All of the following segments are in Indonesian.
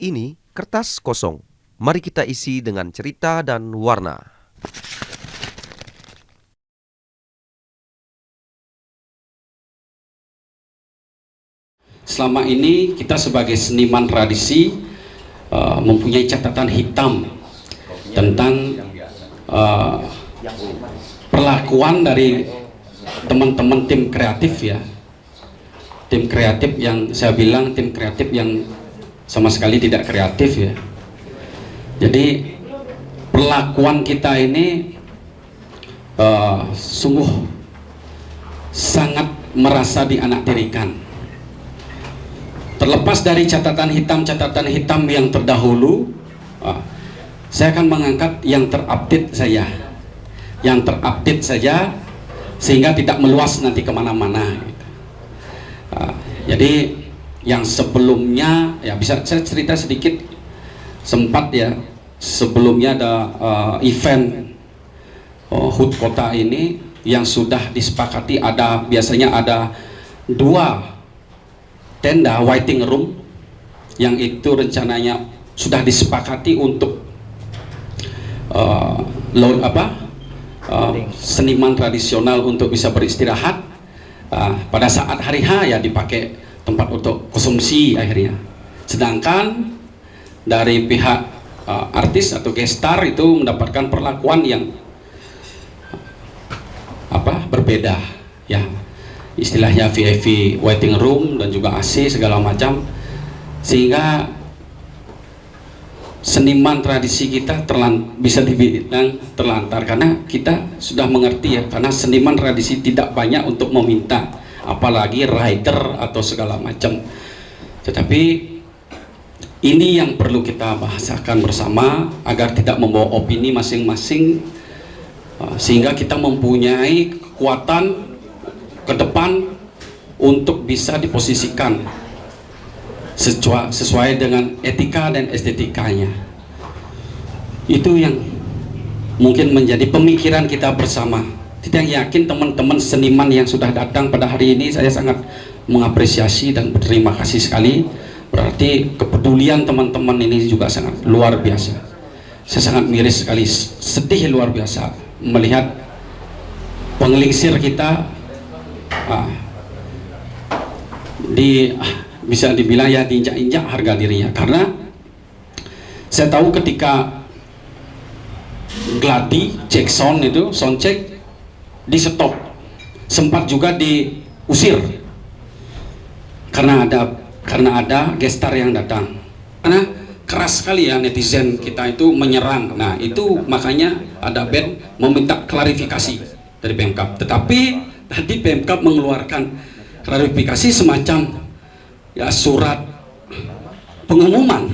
ini kertas kosong. Mari kita isi dengan cerita dan warna. Selama ini kita sebagai seniman tradisi mempunyai catatan hitam tentang perlakuan dari teman-teman tim kreatif ya. Tim kreatif yang saya bilang tim kreatif yang sama sekali tidak kreatif ya. Jadi perlakuan kita ini sungguh sangat merasa dianaktirikan. Terlepas dari catatan hitam yang terdahulu, saya akan mengangkat yang terupdate saja, sehingga tidak meluas nanti kemana-mana. Jadi yang sebelumnya, ya bisa saya cerita sedikit, sempat ya sebelumnya ada event HUT kota ini yang sudah disepakati, biasanya ada 2 tenda waiting room yang itu rencananya sudah disepakati untuk seniman tradisional untuk bisa beristirahat pada saat hari H, ya dipakai tempat untuk konsumsi akhirnya. Sedangkan dari pihak artis atau gestar itu mendapatkan perlakuan yang berbeda ya, istilahnya VIP waiting room dan juga AC segala macam, sehingga seniman tradisi kita bisa dibilang terlantar, karena kita sudah mengerti ya, karena seniman tradisi tidak banyak untuk meminta, apalagi rider atau segala macam. Tetapi ini yang perlu kita bahasakan bersama agar tidak membawa opini masing-masing, sehingga kita mempunyai kekuatan ke depan untuk bisa diposisikan sesuai dengan etika dan estetikanya. Itu yang mungkin menjadi pemikiran kita bersama. Kita yakin teman-teman seniman yang sudah datang pada hari ini, saya sangat mengapresiasi dan berterima kasih sekali. Berarti kepedulian teman-teman ini juga sangat luar biasa. Saya sangat miris sekali, sedih luar biasa melihat pengelingsir kita bisa dibilang ya diinjak-injak harga dirinya, karena saya tahu ketika gladi cek sound itu sound check di stop, sempat juga diusir karena ada gestar yang datang, karena keras sekali ya netizen kita itu menyerang. Nah itu makanya ada band meminta klarifikasi dari Pemkab, tetapi tadi Pemkab mengeluarkan klarifikasi semacam ya surat pengumuman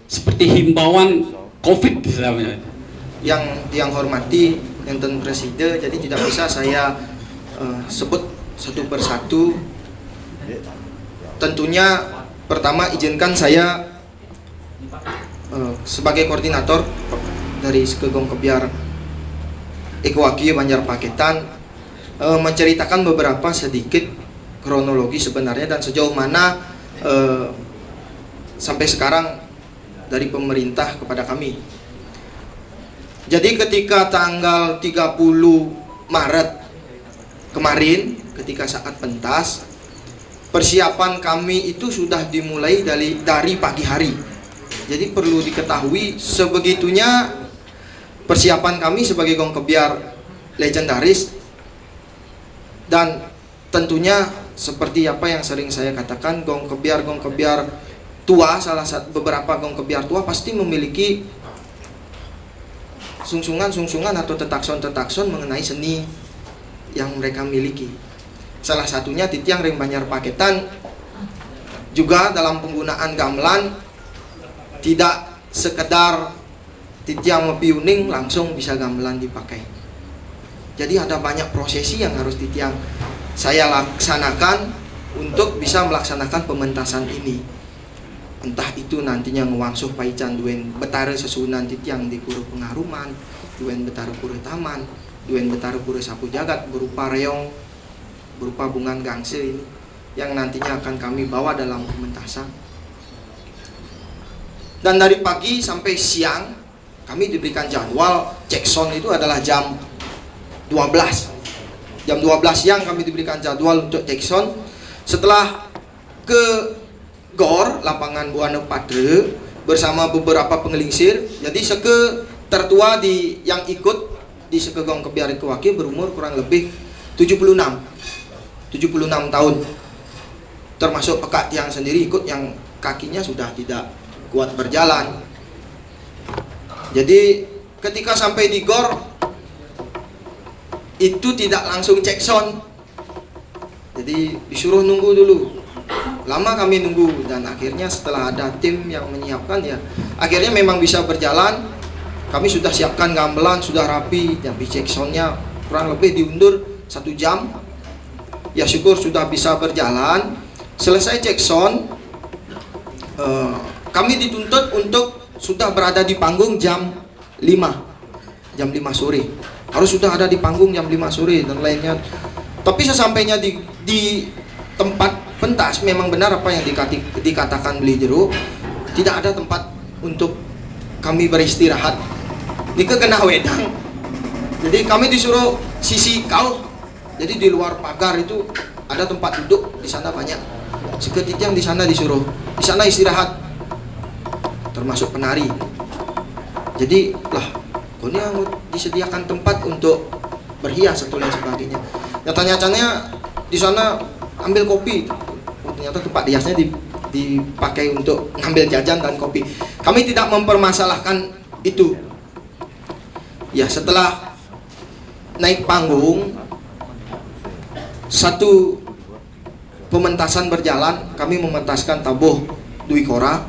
seperti himbauan COVID misalnya. Yang hormati Enten Presiden, jadi tidak bisa saya sebut satu persatu. Tentunya pertama izinkan saya sebagai koordinator dari Sekegong Kebiar Ekuaki Banjar Paketan menceritakan beberapa sedikit kronologi sebenarnya dan sejauh mana sampai sekarang dari pemerintah kepada kami. Jadi ketika tanggal 30 Maret kemarin, ketika saat pentas, persiapan kami itu sudah dimulai dari pagi hari. Jadi perlu diketahui sebegitunya persiapan kami sebagai Gong Kebiar legendaris, dan tentunya seperti apa yang sering saya katakan, gong kebiar tua, beberapa gong kebiar tua pasti memiliki sungsungan atau tetakson mengenai seni yang mereka miliki. Salah satunya Titiang Ring Banjar Paketan juga dalam penggunaan gamelan tidak sekedar Titiang mepiuning langsung bisa gamelan dipakai. Jadi ada banyak prosesi yang harus Titiang saya laksanakan untuk bisa melaksanakan pementasan ini. Entah itu nantinya ngewangsuh paican duen betara sesunan Titiang di Pura Pengaruman, duen betara Pura Taman, duen betara Pura Sapu Jagat berupa reong, berupa bungan gangse ini yang nantinya akan kami bawa dalam pementasan. Dan dari pagi sampai siang kami diberikan jadwal cek sound itu adalah jam 12. Jam 12 siang kami diberikan jadwal untuk cek sound. Setelah ke GOR lapangan Buana Padre bersama beberapa pengelingsir. Jadi seke tertua yang ikut di Sekegong Kebiar Ikewaki berumur kurang lebih 76 tahun. Termasuk Pekak Tiang sendiri ikut yang kakinya sudah tidak kuat berjalan. Jadi ketika sampai di GOR itu tidak langsung cek sound. Jadi disuruh nunggu dulu. Lama kami nunggu dan akhirnya setelah ada tim yang menyiapkan ya akhirnya memang bisa berjalan. Kami sudah siapkan gamelan, sudah rapi, tapi cek soundnya kurang lebih diundur 1 jam. Ya syukur sudah bisa berjalan. Selesai cek sound, kami dituntut untuk sudah berada di panggung jam 5 sore. Harus sudah ada di panggung jam 5 sore dan lainnya. Tapi sesampainya di tempat pentas memang benar apa yang dikatakan beli jero, tidak ada tempat untuk kami beristirahat. Ini kena wedang. Jadi kami disuruh sisi kau. Jadi di luar pagar itu ada tempat duduk, di sana banyak. Seketik yang di sana disuruh, di sana istirahat. Termasuk penari. Jadi lah, kau ini disediakan tempat untuk berhias atau lain sebagainya. Nyata-nyatanya di sana ambil kopi. Ternyata tempat hiasnya dipakai untuk ngambil jajan dan kopi. Kami tidak mempermasalahkan itu. Ya setelah naik panggung, satu pementasan berjalan, kami mementaskan tabuh Dwi Kora.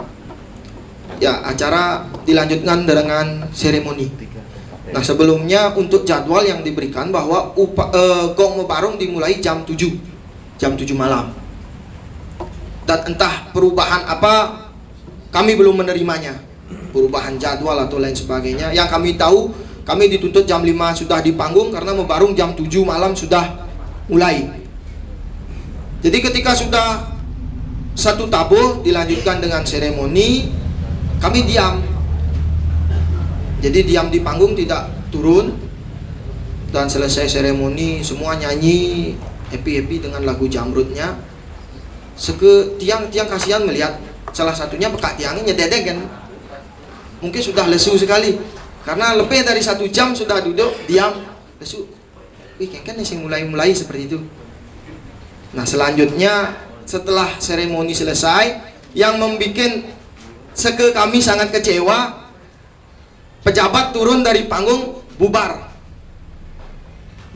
Ya acara dilanjutkan dengan seremoni. Nah sebelumnya untuk jadwal yang diberikan bahwa gong mebarung dimulai jam 7 malam. Dan entah perubahan apa, kami belum menerimanya. Perubahan jadwal atau lain sebagainya. Yang kami tahu, kami dituntut jam 5 sudah di panggung karena mebarung jam 7 malam sudah mulai. Jadi ketika sudah satu tabuh dilanjutkan dengan seremoni, kami diam. Jadi diam di panggung, tidak turun. Dan selesai seremoni, semua nyanyi happy-happy dengan lagu jamrutnya. Tiang kasihan melihat salah satunya Pekak Tiangnya nyededek kan. Mungkin sudah lesu sekali karena lebih dari 1 jam sudah duduk diam lesu. Wih kan sih mulai seperti itu. Nah selanjutnya setelah seremoni selesai, yang membuat kami sangat kecewa, pejabat turun dari panggung bubar.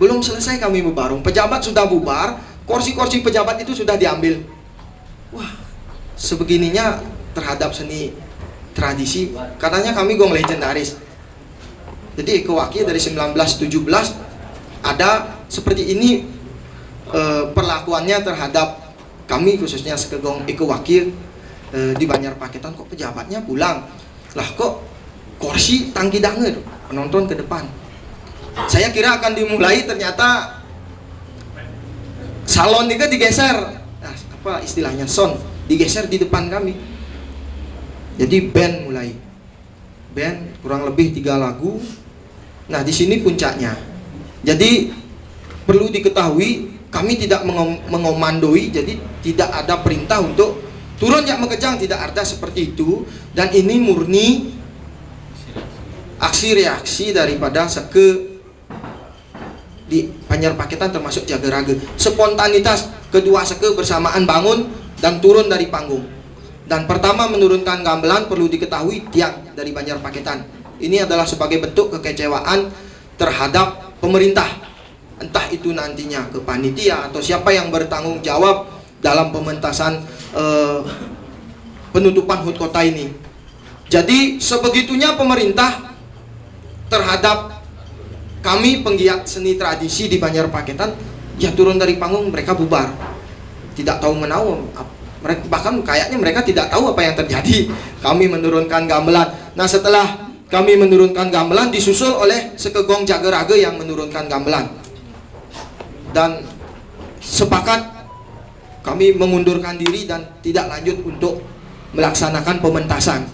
Belum selesai kami berbarung, pejabat sudah bubar, kursi-kursi pejabat itu sudah diambil. Wah, sebegininya terhadap seni tradisi. Katanya kami gong legendaris. Jadi Ikewaki dari 1917 ada seperti ini perlakuannya terhadap kami khususnya Sekegong Ikewaki di Banjarpaketan. Kok pejabatnya pulang? Lah kok kursi tangki dange penonton ke depan. Saya kira akan dimulai, ternyata salon juga digeser. Nah, apa istilahnya, sound digeser di depan kami. Jadi band mulai, band kurang lebih 3 lagu. Nah di sini puncaknya. Jadi perlu diketahui kami tidak mengomandoi, jadi tidak ada perintah untuk turun yang mengejang, tidak ada seperti itu. Dan ini murni aksi reaksi daripada di Banjarpaketan termasuk Jagerage. Spontanitas kedua seke bersamaan bangun dan turun dari panggung. Dan pertama menurunkan gamelan perlu diketahui tiang dari Banjarpaketan. Ini adalah sebagai bentuk kekecewaan terhadap pemerintah. Entah itu nantinya ke panitia atau siapa yang bertanggung jawab dalam pementasan penutupan HUT kota ini. Jadi sebegitunya pemerintah terhadap kami penggiat seni tradisi di Banjarpaketan, ya turun dari panggung mereka bubar. Tidak tahu menahu, bahkan kayaknya mereka tidak tahu apa yang terjadi. Kami menurunkan gamelan. Nah setelah kami menurunkan gamelan disusul oleh Sekegong Jagerage yang menurunkan gamelan. Dan sepakat kami mengundurkan diri dan tidak lanjut untuk melaksanakan pementasan.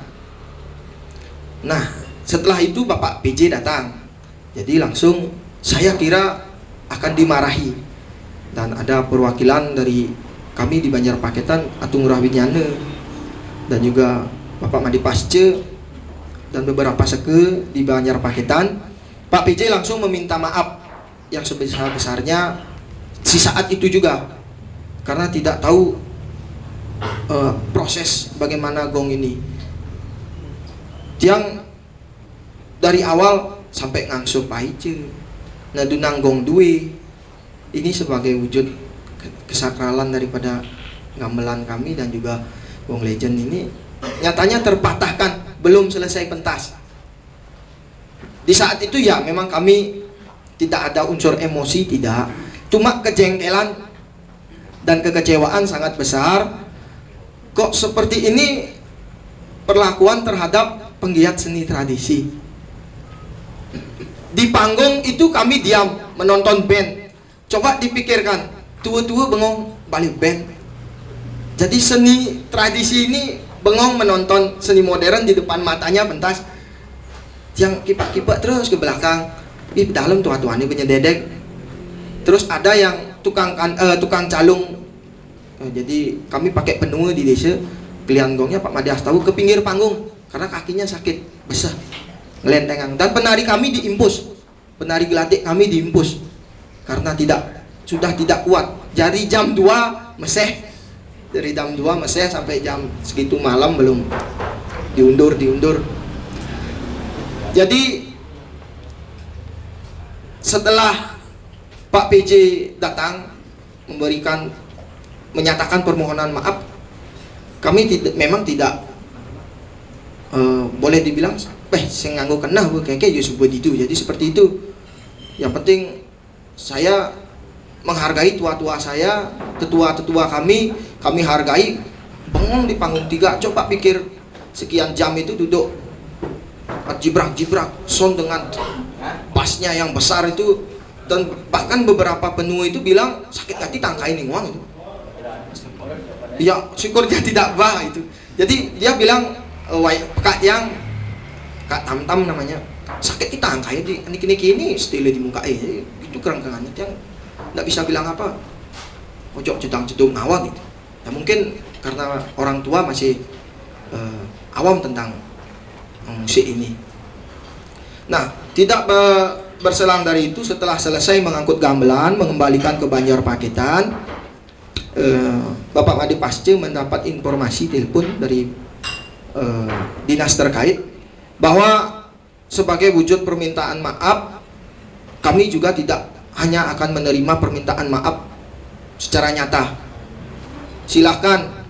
Nah, setelah itu Bapak PJ datang. Jadi langsung saya kira akan dimarahi. Dan ada perwakilan dari kami di Banjarpaketan, Atung Rahwinyane, dan juga Bapak Madi Pasce, dan beberapa seke di Banjarpaketan. Pak PJ langsung meminta maaf yang sebesar-besarnya di saat itu juga, karena tidak tahu proses bagaimana gong ini. Tiang dari awal sampai ngangsup paice nadunang gong duwe, ini sebagai wujud kesakralan daripada gamelan kami dan juga gong legend ini nyatanya terpatahkan, belum selesai pentas. Di saat itu ya memang kami tidak ada unsur emosi, tidak, cuma kejengkelan dan kekecewaan sangat besar. Kok seperti ini perlakuan terhadap penggiat seni tradisi. Di panggung itu kami diam menonton band. Coba dipikirkan, tua-tua bengong balik band. Jadi seni tradisi ini bengong menonton seni modern di depan matanya pentas. Yang kipak-kipak terus ke belakang. Di dalam tua-tua ini penyededek. Terus ada yang tukang calung. Jadi kami pakai penungu di desa. Pilihan gongnya Pak Madi Astawu ke pinggir panggung karena kakinya sakit besar, ngelentengang. Dan penari kami diimpus, penari gelatik kami diimpus karena sudah tidak kuat. Dari jam 2 meseh, dari jam 2 meseh sampai jam segitu malam belum diundur. Jadi setelah Pak PJ datang menyatakan permohonan maaf, kami memang tidak boleh dibilang sing nganggo kena kayak itu. Jadi seperti itu. Yang penting saya menghargai tua-tua saya, tetua-tetua kami hargai. Bengong di panggung 3, coba pikir sekian jam itu duduk jibrak-jibrak sound dengan bassnya yang besar itu, dan bahkan beberapa penunggu itu bilang sakit hati tangkai nih uang itu. Ya syukurnya tidak bah itu. Jadi dia bilang Kak yang Kak Tam-Tam namanya, sakit di tangkai di ini stile di muka itu kerangkangannya yang nggak bisa bilang apa, ojok cedang-cedung awam gitu. Ya mungkin karena orang tua masih awam tentang musik ini. Nah, tidak berselang dari itu, setelah selesai mengangkut gamelan, mengembalikan ke Banjarpaketan, Bapak Madi Pasce mendapat informasi telepon dari dinas terkait bahwa sebagai wujud permintaan maaf, kami juga tidak hanya akan menerima permintaan maaf secara nyata. Silahkan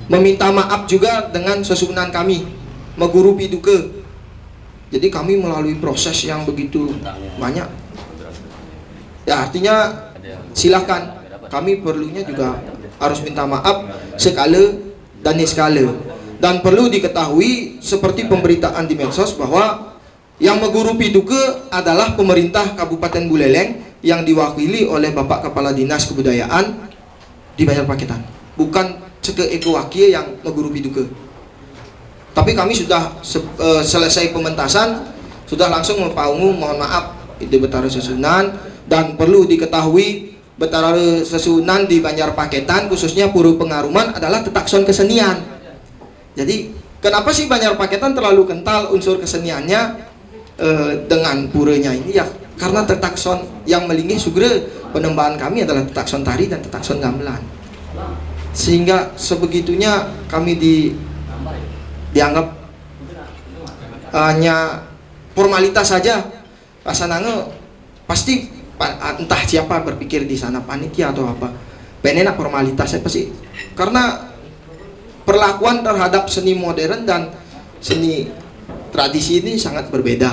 meminta maaf juga dengan sesunan kami, meguru piduke. Jadi kami melalui proses yang begitu banyak. Ya artinya silahkan, kami perlunya juga harus minta maaf sekala dan niskala. Dan perlu diketahui seperti pemberitaan di medsos bahwa yang meguru piduke adalah pemerintah Kabupaten Buleleng yang diwakili oleh Bapak Kepala Dinas Kebudayaan di Banjarpaketan, bukan ceke eko wakil yang meguru piduke. Tapi kami sudah selesai pementasan, sudah langsung mempaungu mohon maaf itu Betara Sesunan. Dan perlu diketahui Betara Sesunan di Banjarpaketan khususnya Puro Pengaruman adalah tetakson kesenian. Jadi kenapa sih Banjarpaketan terlalu kental unsur keseniannya dengan purenya ini? Ya karena tetakson yang melinggih sugre penembahan kami adalah tetakson tari dan tetakson gamelan. Sehingga sebegitunya kami dianggap hanya formalitas saja. Pasanange pasti entah siapa berpikir di sana, panitia atau apa, pengen formalitas apa sih? Karena perlakuan terhadap seni modern dan seni tradisi ini sangat berbeda.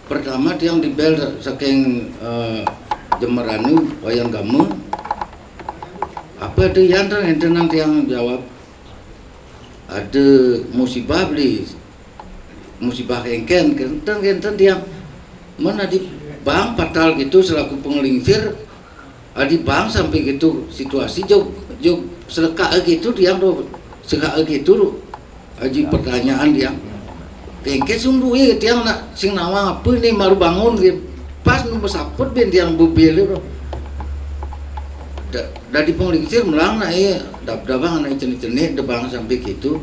Pertama yang dibel saking jemeranu wayang gamelan, apa ada yang nanti yang jawab ada musibah beli musibah kengken kenten dia mana di bang fatal gitu selaku pengelingsir di bang sampai gitu situasi jauh seleka gitu dia tuh seleka gitu aji pertanyaan dia kengke sundui tiang nak sing nawang apa nih baru bangun gitu pas nomor saput ben tiang bubele bro dari penglingsir melang na dabang na cenik debang sampai gitu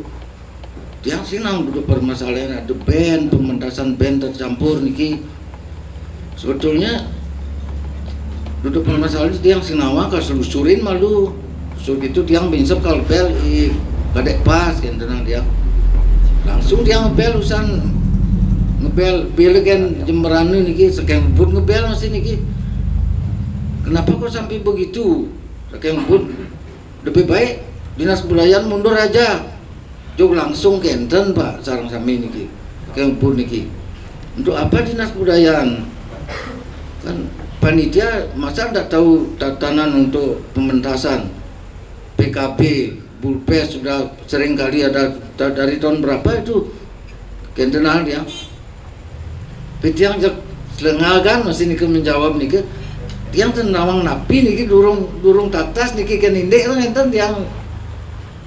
tiang sinang duduk permasalahan ada band pementasan band tercampur niki sebetulnya duduk permasalahan tiang sinawang keselusurin malu so gitu tiang binsep kalau bel kadek pas kan tenang tiang langsung dia ngebel usan ngebel beli kan Jemberan niki sekian pun ngebel masih niki kenapa kok sampai begitu sekian pun lebih baik dinas kebudayaan mundur aja jauh langsung kenten pak sarang sami niki sekian pun niki untuk apa dinas kebudayaan kan panitia masa ndak tahu tatanan untuk pementasan PKB Bulpes sudah sering kali ada dari tahun berapa itu kentenal dia yang selengagan masih niki menjawab niki tiang tenawang napi niki durung tatas niki kan indek lah enten tiang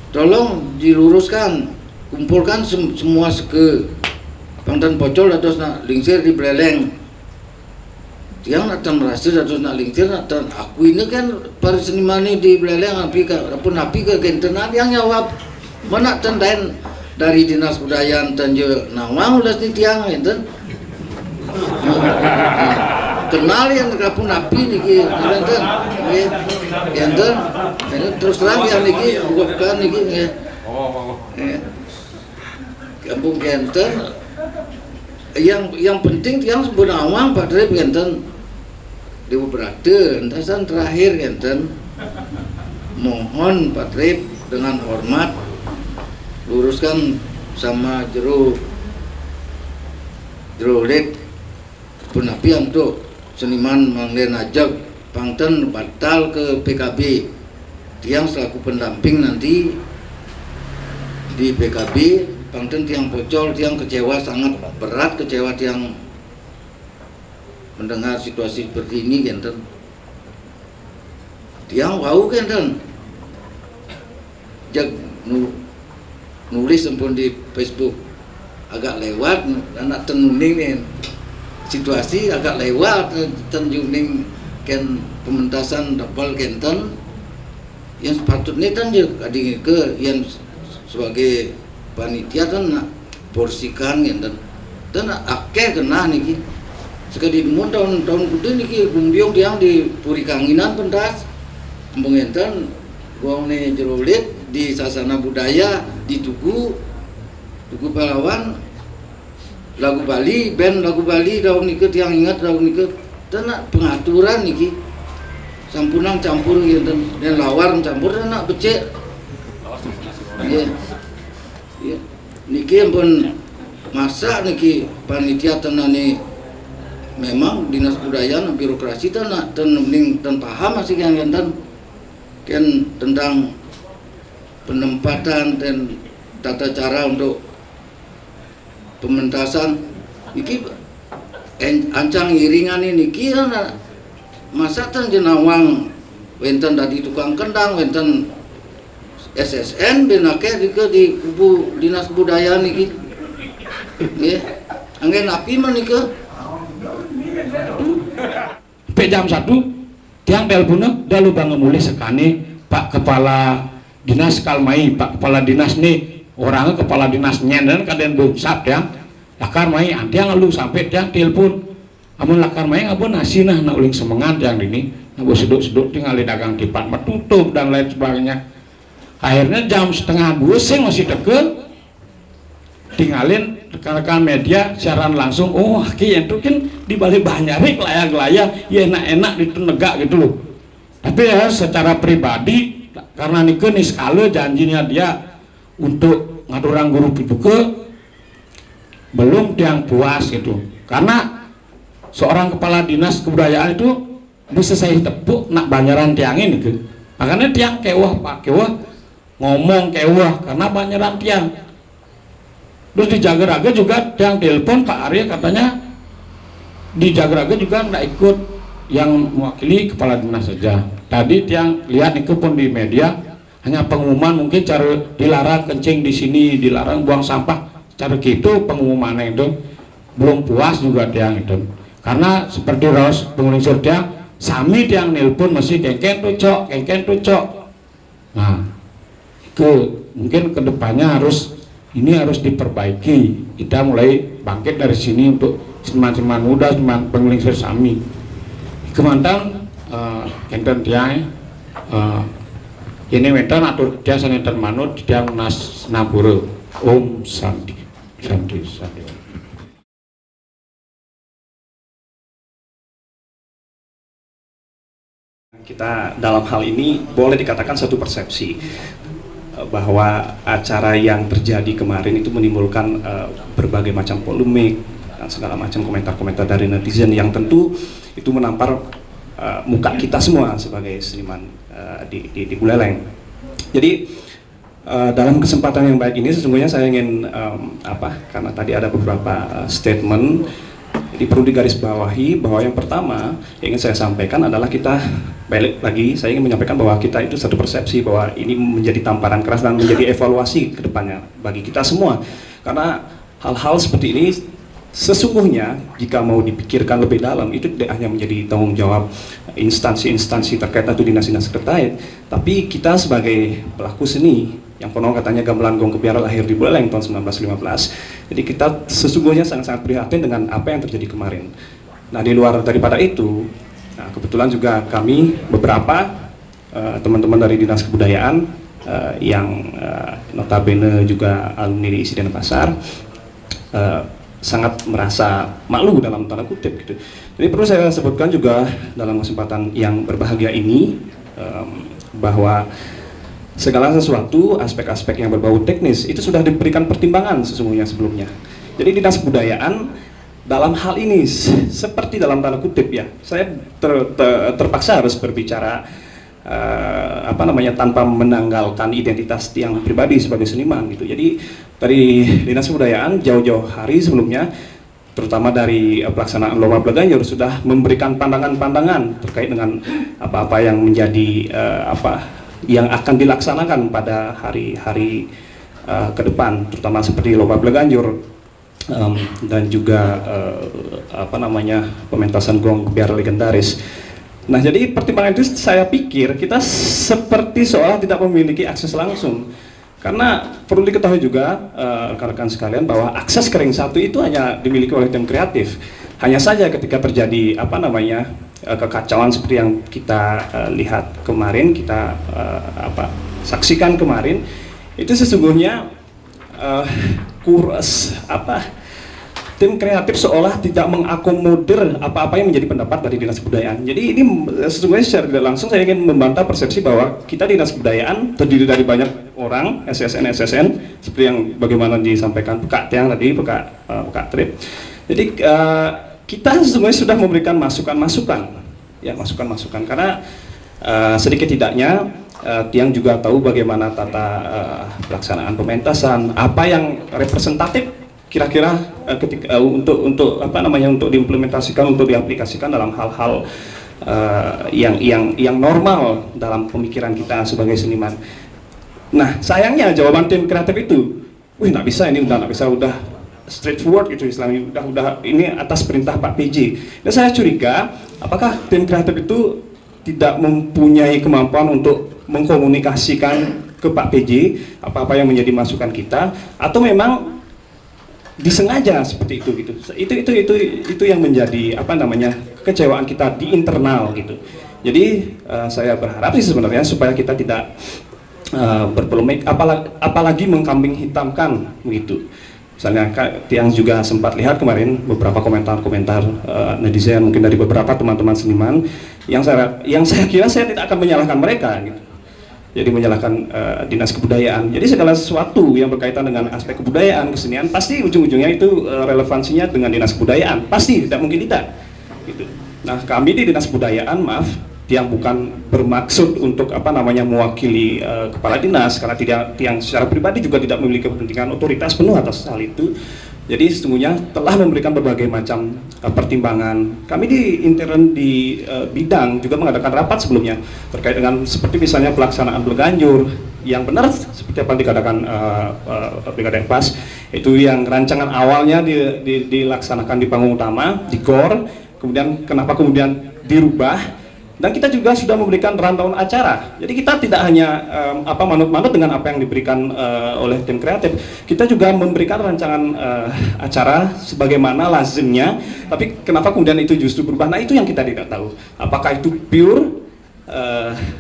tolong diluruskan kumpulkan semua ke Pangtan Pocol atau nak lingsir di Beleleng tiang nak merasa atau nak lingsir atau aku ini kan para seniman ini di Beleleng napi ke kentenan yang jawab mana tendain dari dinas kebudayaan Tanjung Nawang ulas ni tiang enten kenal yang kapun napi niki enten terus terang yang niki bukan niki kampung enten yang penting tiang sebut awang Pak Drep enten di beberapa entasan terakhir enten mohon Pak Drep dengan hormat luruskan sama jero lek penapi untuk seniman Manglen Ajak Pangten batal ke PKB tiang selaku pendamping nanti di PKB Pangten tiang Pocol tiang kecewa sangat berat kecewa tiang mendengar situasi seperti ini kenten tiang wau kenten jag nulis sempun di Facebook agak lewat anak tenuning nih situasi agak lewat tenjuning ken pementasan dapal kenten yang sepatutnya kan juga ke yang sebagai panitia kan nak porsikan kenten dan akeh kena niki sekali mun tahun kudu niki gumbiong tiang di Puri Kanginan pentas kampung enten wong ne jerolit di sasana budaya di Tugu Pahlawan lagu Bali band lagu Bali daun niki tiang ingat daun niki dan pengaturan niki sampunang campur gitu dan lawar campur dan nak becek ya niki pun masa niki panitia tenani memang dinas kebudayaan birokrasi nak tening dan paham masih yang kan tentang penempatan dan tata cara untuk pementasan niki ancang iringan ini kira masa tan jenawang wenten tadi tukang kendang wenten SSN benake di kubu dinas kebudayaan niki nggih anggen api menika jam 1 tiang teleponnya dalu bang mulai sekani Pak Kepala Dinas Kalmai Pak Kepala Dinas nih orangnya Kepala Dinas nyenden kadang bersab ya lakar mai antiang lu sampai tiang telepon amun lakar mai ngabon asinah na uling semengan tiang ini ngabon seduk tinggal di dagang tipat tutup dan lain sebagainya akhirnya jam 1:30 sing masih deket tinggalin rekan-rekan media siaran langsung oh ki itu kan di balik banyarik layak-layak ya enak-enak di negak gitu loh tapi ya secara pribadi karena nike nih sekali janjinya dia untuk ngadurang guru piduke belum yang puas gitu karena seorang kepala dinas kebudayaan itu bisa saya tepuk nak banyaran tiangin gitu makanya tiang kewah pak kewah ngomong kewah karena banyaran tiang. Terus di Jagaraga juga yang telepon Pak Arya katanya di Jagaraga juga nggak ikut yang mewakili kepala dinas saja. Tadi yang lihat itu pun di media hanya pengumuman mungkin cara dilarang kencing di sini, dilarang buang sampah cara gitu pengumumannya itu belum puas juga tiang itu, karena seperti Ros pengulingsir tiang sami tiang nelpon masih kengken tuh cok. Nah mungkin kedepannya harus diperbaiki, kita mulai bangkit dari sini untuk seniman-seniman muda, seniman pengulingsir sami kemantang kenten tiang ini wetan atur dia saneten manut dia nas naburu Om Santi. Kita dalam hal ini boleh dikatakan satu persepsi bahwa acara yang terjadi kemarin itu menimbulkan berbagai macam polemik dan segala macam komentar-komentar dari netizen yang tentu itu menampar muka kita semua sebagai seniman di Buleleng. Jadi dalam kesempatan yang baik ini sesungguhnya saya ingin karena tadi ada beberapa statement, jadi perlu digarisbawahi bahwa yang pertama yang ingin saya sampaikan adalah kita balik lagi, saya ingin menyampaikan bahwa kita itu satu persepsi bahwa ini menjadi tamparan keras dan menjadi evaluasi ke depannya bagi kita semua, karena hal-hal seperti ini sesungguhnya jika mau dipikirkan lebih dalam itu tidak hanya menjadi tanggung jawab instansi-instansi terkait atau dinas-dinas terkait, tapi kita sebagai pelaku seni yang konon katanya gamelan gong kebiara lahir di Buleleng tahun 1915, jadi kita sesungguhnya sangat-sangat prihatin dengan apa yang terjadi kemarin. Nah di luar daripada itu, nah, kebetulan juga kami beberapa teman-teman dari Dinas Kebudayaan yang notabene juga alumni di ISI Denpasar sangat merasa malu dalam tanda kutip gitu. Jadi perlu saya sebutkan juga dalam kesempatan yang berbahagia ini bahwa segala sesuatu aspek-aspek yang berbau teknis itu sudah diberikan pertimbangan sesungguhnya sebelumnya. Jadi Dinas Kebudayaan dalam hal ini seperti dalam tanda kutip ya, saya terpaksa harus berbicara tanpa menanggalkan identitas yang pribadi sebagai seniman gitu. Jadi dari Dinas Kebudayaan jauh-jauh hari sebelumnya, terutama dari pelaksanaan Lomba Bleganjur sudah memberikan pandangan-pandangan terkait dengan apa-apa yang menjadi yang akan dilaksanakan pada hari-hari ke depan, terutama seperti Lomba Bleganjur dan juga pementasan gong kebiara legendaris. Nah jadi pertimbangan itu saya pikir kita seperti seolah tidak memiliki akses langsung, karena perlu diketahui juga rekan-rekan sekalian bahwa akses ke ring 1 itu hanya dimiliki oleh tim kreatif. Hanya saja ketika terjadi kekacauan seperti yang kita lihat kemarin, kita saksikan kemarin, itu sesungguhnya tim kreatif seolah tidak mengakomodir apa-apa yang menjadi pendapat dari Dinas Kebudayaan. Jadi ini sesungguhnya secara tidak langsung saya ingin membantah persepsi bahwa kita Dinas Kebudayaan terdiri dari banyak orang, SSN seperti yang bagaimana disampaikan Pak Tiang tadi, Pak Trip. Jadi kita sesungguhnya sudah memberikan masukan-masukan karena sedikit tidaknya Tiang juga tahu bagaimana tata pelaksanaan pementasan, apa yang representatif kira-kira ketika untuk diimplementasikan, untuk diaplikasikan dalam hal-hal yang normal dalam pemikiran kita sebagai seniman. Nah sayangnya jawaban tim kreatif itu, nggak bisa, udah straightforward gitu istilahnya, udah ini atas perintah Pak PJ. Dan saya curiga apakah tim kreatif itu tidak mempunyai kemampuan untuk mengkomunikasikan ke Pak PJ apa-apa yang menjadi masukan kita, atau memang disengaja seperti itu gitu. Itu yang menjadi kekecewaan kita di internal gitu. Jadi saya berharap sih sebenarnya supaya kita tidak berpolemik, apalagi mengkambing hitamkan begitu. Misalnya yang juga sempat lihat kemarin beberapa komentar-komentar netizen mungkin dari beberapa teman-teman seniman yang saya kira saya tidak akan menyalahkan mereka gitu. Jadi menyalahkan Dinas Kebudayaan. Jadi segala sesuatu yang berkaitan dengan aspek kebudayaan, kesenian pasti ujung-ujungnya itu relevansinya dengan Dinas Kebudayaan, pasti tidak mungkin tidak gitu. Nah kami di Dinas Kebudayaan yang bukan bermaksud untuk mewakili kepala dinas, karena yang secara pribadi juga tidak memiliki kepentingan otoritas penuh atas hal itu. Jadi sesungguhnya telah memberikan berbagai macam pertimbangan. Kami di intern di bidang juga mengadakan rapat sebelumnya terkait dengan seperti misalnya pelaksanaan Bleganjur yang benar seperti apa yang dikatakan Brigade Pas, Itu yang rancangan awalnya dilaksanakan di panggung utama, di GOR, kemudian kenapa kemudian dirubah. Dan kita juga sudah memberikan rundown acara. Jadi kita tidak hanya manut-manut dengan apa yang diberikan oleh tim kreatif. Kita juga memberikan rancangan acara sebagaimana lazimnya. Tapi kenapa kemudian itu justru berubah? Nah itu yang kita tidak tahu. Apakah itu pure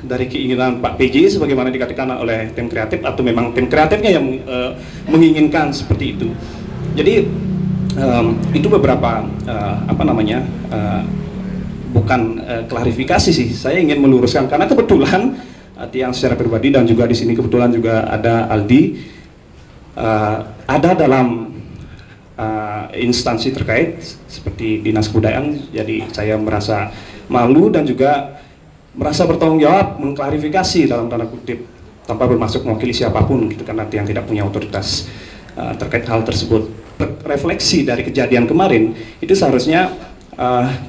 dari keinginan Pak PJ sebagaimana dikatakan oleh tim kreatif, atau memang tim kreatifnya yang menginginkan seperti itu. Jadi itu beberapa bukan klarifikasi sih, saya ingin meluruskan karena kebetulan yang secara pribadi dan juga di sini kebetulan juga ada Aldi ada dalam instansi terkait seperti Dinas Kebudayaan, jadi saya merasa malu dan juga merasa bertanggung jawab mengklarifikasi dalam tanda kutip tanpa bermaksud mewakili siapapun gitu, karena yang tidak punya otoritas terkait hal tersebut. Refleksi dari kejadian kemarin itu seharusnya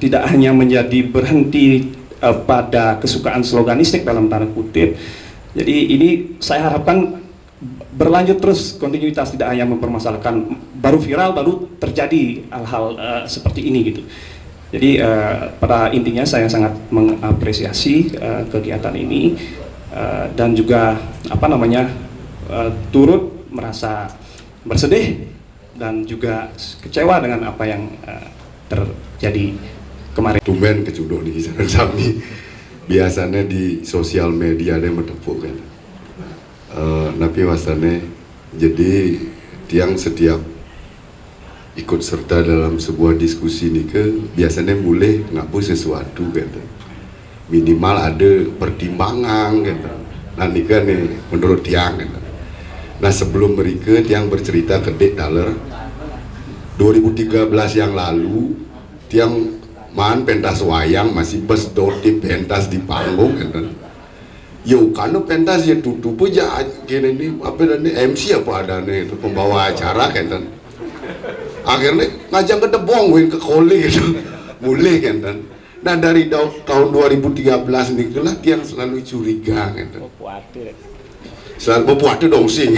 tidak hanya menjadi berhenti pada kesukaan sloganistik dalam tanda kutip. Jadi ini saya harapkan berlanjut terus, kontinuitas, tidak hanya mempermasalahkan baru viral baru terjadi hal-hal seperti ini gitu. Jadi pada intinya saya sangat mengapresiasi kegiatan ini dan juga turut merasa bersedih dan juga kecewa dengan apa yang terjadi kemarin. Tumben kecuduk di kisaran sami. Biasanya di sosial media ada metepuk kan. Tapi wasane jadi tiang setiap ikut serta dalam sebuah diskusi ini biasanya mulai ngapu sesuatu kan. Minimal ada pertimbangan kan. Nah ini kan menurut tiang kan. Nah sebelum mereka tiang bercerita ke Dek Daler 2013 yang lalu tiang man pentas wayang masih besdoti pentas di panggung kan. Yo karena pentas ya tutup aja gini nih MC apa ada nih itu pembawa acara kan. Akhirnya ngajak ke debong ke koli gitu. Mulai kan. Nah dari tahun 2013 nih lah tiang selalu curiga kan. Selalu puatu dong sing.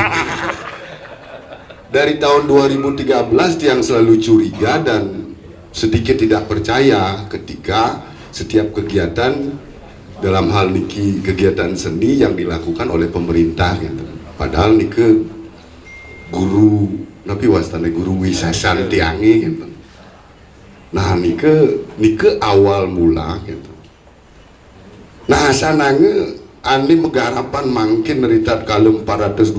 Dari tahun 2013 yang selalu curiga dan sedikit tidak percaya ketika setiap kegiatan dalam hal niki kegiatan seni yang dilakukan oleh pemerintah gitu. Padahal niki guru napi wastane guru wisasan tiangi gitu. Nah niki awal mula gitu. Nah sanange ani megarapan mangkin neritat kalem 420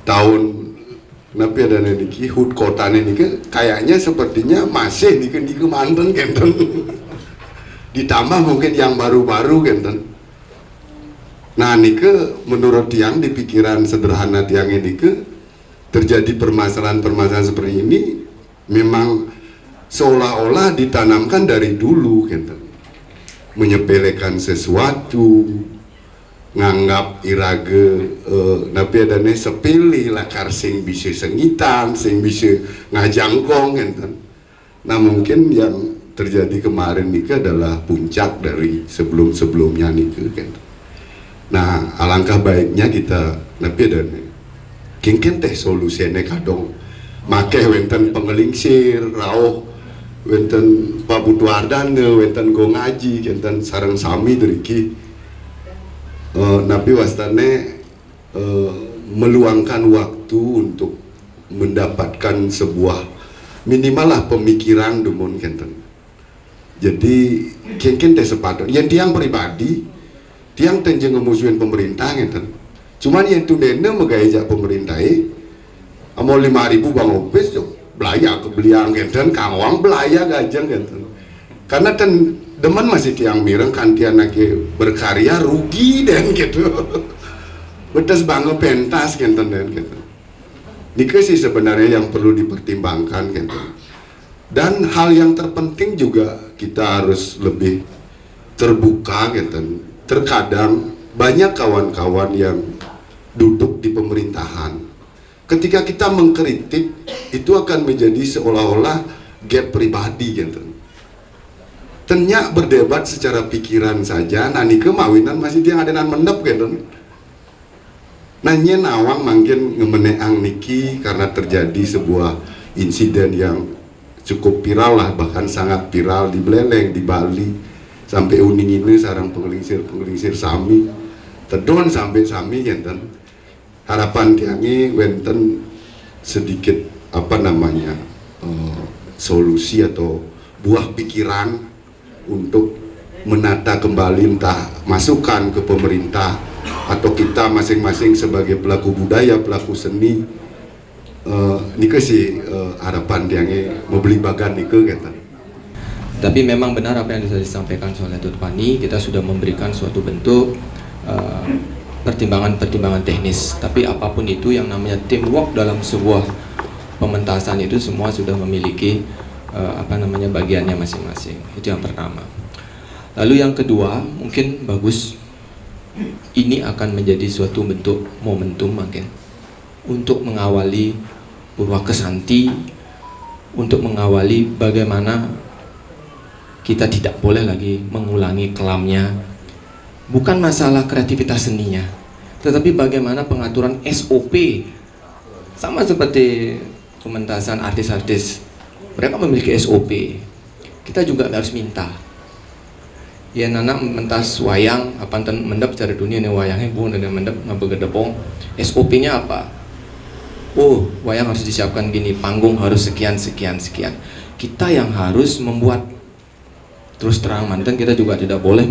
tahun napi ada niki hut kota niki kayaknya sepertinya masih niki manten genten. Ditambah mungkin yang baru-baru genten. Nah niki menurut tiang di pikiran sederhana tiang ini terjadi permasalahan-permasalahan seperti ini memang seolah-olah ditanamkan dari dulu genten. Menyepelekan sesuatu, nganggap irage napi adane sepilih lah sing bisa sengitan, sing bisa ngajangkong enten. Nah mungkin yang terjadi kemarin nih adalah puncak dari sebelum-sebelumnya nih kan. Nah alangkah baiknya kita napi adane kengken teh solusinya kadong make wenten pengelingsir rauh wenten Pak Butuardane wenten go ngaji wenten sareng sami deriki napi wastane meluangkan waktu untuk mendapatkan sebuah minimal lah pemikiran dumun kenten. Jadi kengken teh sepatut yang tiang pribadi tiang tenjeng ngemusuhin pemerintah kenten. Cuman yang tu nene megajak pemerintah amo 5.000 bang opis belaya kebelian kenten kawang belaya gajang kenten. Karena demen masih tiang mireng kantian lagi berkarya rugi dan gitu. Betes banget pentas gitu dan gitu. Nike sih sebenarnya yang perlu dipertimbangkan gitu. Dan hal yang terpenting juga kita harus lebih terbuka gitu. Terkadang banyak kawan-kawan yang duduk di pemerintahan. Ketika kita mengkritik itu akan menjadi seolah-olah gap pribadi gitu. Tenyak berdebat secara pikiran saja, nah nike mawinan masih dia ngadenan mendep gitu. Nanya nawang mungkin ngemeneang niki karena terjadi sebuah insiden yang cukup viral lah, bahkan sangat viral di Beleleng, di Bali, sampai uning ini sarang penglingsir sami tedon sampai sami enten harapan tiangi wenten sedikit apa namanya solusi atau buah pikiran untuk menata kembali entah masukan ke pemerintah atau kita masing-masing sebagai pelaku budaya, pelaku seni. Nika sih harapan tiangnya mau beli bagan nika gitu. Tapi memang benar apa yang sudah disampaikan oleh Datuk Pani, kita sudah memberikan suatu bentuk pertimbangan-pertimbangan teknis. Tapi apapun itu yang namanya teamwork dalam sebuah pementasan itu semua sudah memiliki bagiannya masing-masing. Itu yang pertama. Lalu yang kedua, mungkin bagus ini akan menjadi suatu bentuk momentum mungkin untuk mengawali Purwakesanti, untuk mengawali bagaimana kita tidak boleh lagi mengulangi kelamnya. Bukan masalah kreativitas seninya, tetapi bagaimana pengaturan SOP. Sama seperti pementasan artis-artis, mereka memiliki SOP. Kita juga harus minta. Ya nana mentas wayang apa mendap secara dunia nih wayangnya bukan dengan mendap ngabegedepong. SOP-nya apa? Oh, wayang harus disiapkan gini, panggung harus sekian. Kita yang harus membuat. Terus terang mantan kita juga tidak boleh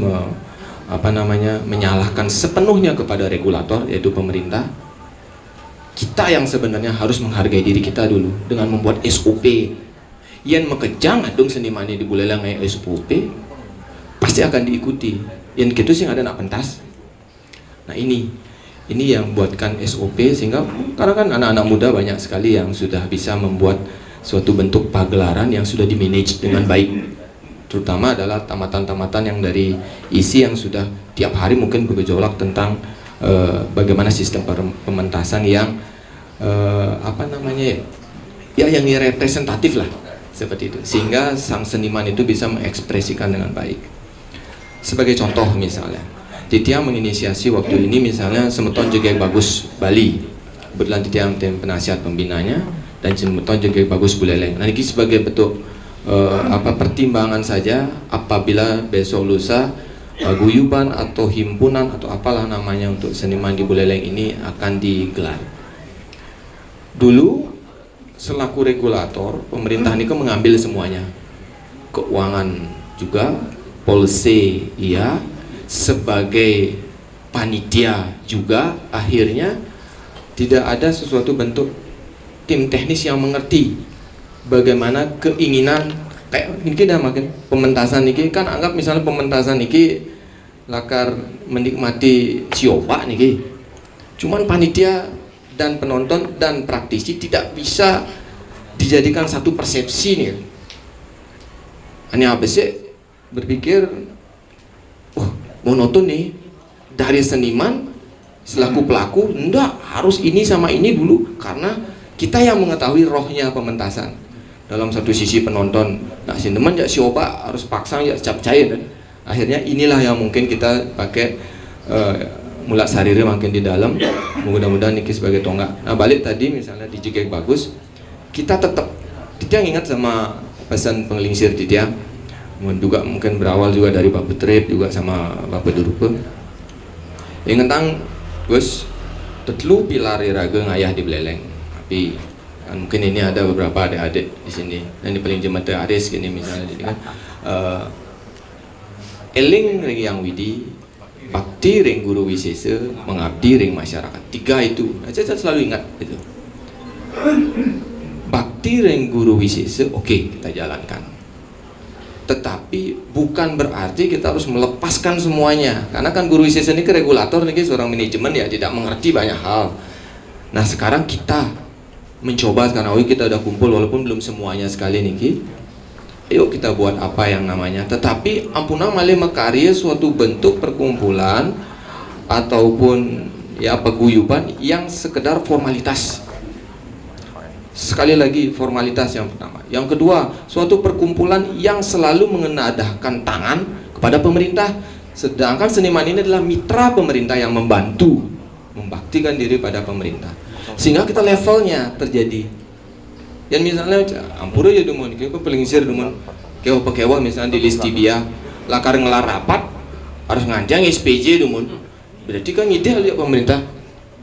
menyalahkan sepenuhnya kepada regulator yaitu pemerintah. Kita yang sebenarnya harus menghargai diri kita dulu dengan membuat SOP. Yang mekejang adung seniman di Buleleng SOP pasti akan diikuti. Yang gitu sih ada nak pentas. Nah ini yang buatkan SOP sehingga karena kan anak-anak muda banyak sekali yang sudah bisa membuat suatu bentuk pagelaran yang sudah dimanage dengan baik. Terutama adalah tamatan-tamatan yang dari isi yang sudah tiap hari mungkin bergejolak tentang bagaimana sistem pementasan yang yang representatif lah seperti itu, sehingga sang seniman itu bisa mengekspresikan dengan baik. Sebagai contoh misalnya, Titiang menginisiasi waktu ini misalnya Semeton Jegek Bagus Bali, kebetulan Titiang tim penasihat pembinanya, dan Semeton Jegek Bagus Buleleng. Nah ini sebagai bentuk pertimbangan saja apabila besok lusa guyuban atau himpunan atau apalah namanya untuk seniman di Buleleng ini akan digelar. Dulu selaku regulator pemerintah ini kan mengambil semuanya, keuangan juga, policy iya, sebagai panitia juga, akhirnya tidak ada sesuatu bentuk tim teknis yang mengerti bagaimana keinginan kayak ini dah makin pementasan ini kan anggap misalnya pementasan ini lakar menikmati siopa nih, cuman panitia dan penonton dan praktisi tidak bisa dijadikan satu persepsi nih. Hanya apa sih berpikir monoton nih dari seniman selaku pelaku, enggak harus ini sama ini dulu, karena kita yang mengetahui rohnya pementasan. Dalam satu sisi penonton, nah seniman ya sioba harus paksang ya cap cair kan. Akhirnya inilah yang mungkin kita pakai mulak sariri makin di dalam, mudah-mudahan niki sebagai tonggak. Nah balik tadi misalnya di Jegek Bagus, kita tetap Titiang ingat sama pesan penglingsir Titiang, juga mungkin berawal juga dari Pak Betrip juga sama Bapak Durupe. Yang tentang Gus tetlu pilar raga ngayah di Beleleng, tapi kan mungkin ini ada beberapa adik-adik di sini dan di paling jemata aris gini misalnya jadi kan eling ring yang widi, bakti ring guru wisesa, mengabdi ring masyarakat. Tiga itu, saya selalu ingat itu. Bakti ring guru wisesa, oke, kita jalankan. Tetapi bukan berarti kita harus melepaskan semuanya, karena kan guru wisesa ini ke regulator nih, seorang manajemen ya tidak mengerti banyak hal. Nah sekarang kita mencoba sekarang, kita udah kumpul walaupun belum semuanya sekali nih. Ayo kita buat apa yang namanya, tetapi ampuna malih mekarya suatu bentuk perkumpulan ataupun ya paguyuban yang sekedar formalitas. Sekali lagi formalitas yang pertama. Yang kedua, suatu perkumpulan yang selalu mengenadahkan tangan kepada pemerintah, sedangkan seniman ini adalah mitra pemerintah yang membantu membaktikan diri pada pemerintah, sehingga kita levelnya terjadi. Yang misalnya ampura ya dumun, kayak pelingsir dumun, kewa misalnya di Listibia, lakar ngelar rapat harus nganjang SPJ dumun. Berarti kan ide lihat pemerintah,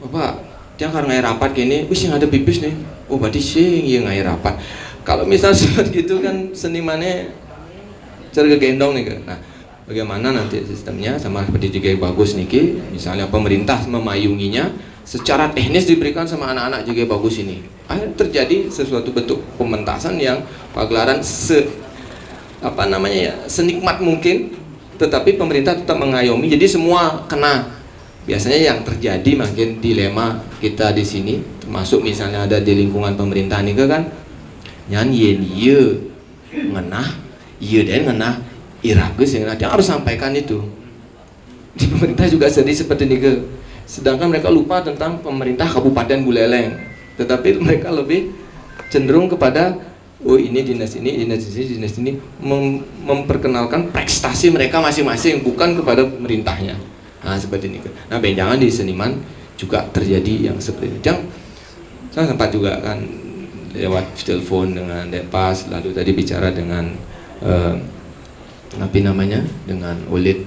bapak, dia karena ngai rapat gini, wis yang ada pipis nih, oh berarti sih yang ngai rapat. Kalau misalnya seperti itu kan senimannya cara gendong nih kan. Nah, bagaimana nanti sistemnya sama seperti juga yang bagus nih, misalnya pemerintah memayunginya secara teknis diberikan sama anak-anak juga bagus ini. Akhirnya terjadi sesuatu bentuk pementasan yang pagelaran senikmat mungkin, tetapi pemerintah tetap mengayomi. Jadi semua kena. Biasanya yang terjadi makin dilema kita di sini, termasuk misalnya ada di lingkungan pemerintah nih kan, nyanyiin ngenah, dan ngenah iragus yang nanti harus sampaikan itu. Di pemerintah juga sedih seperti ini ke. Sedangkan mereka lupa tentang pemerintah Kabupaten Buleleng, tetapi mereka lebih cenderung kepada oh ini dinas ini memperkenalkan prestasi mereka masing-masing, bukan kepada pemerintahnya. Nah seperti ini. Nah benjangan di seniman juga terjadi yang seperti itu. Yang saya sempat juga kan lewat telepon dengan Depas, lalu tadi bicara dengan dengan Ulid.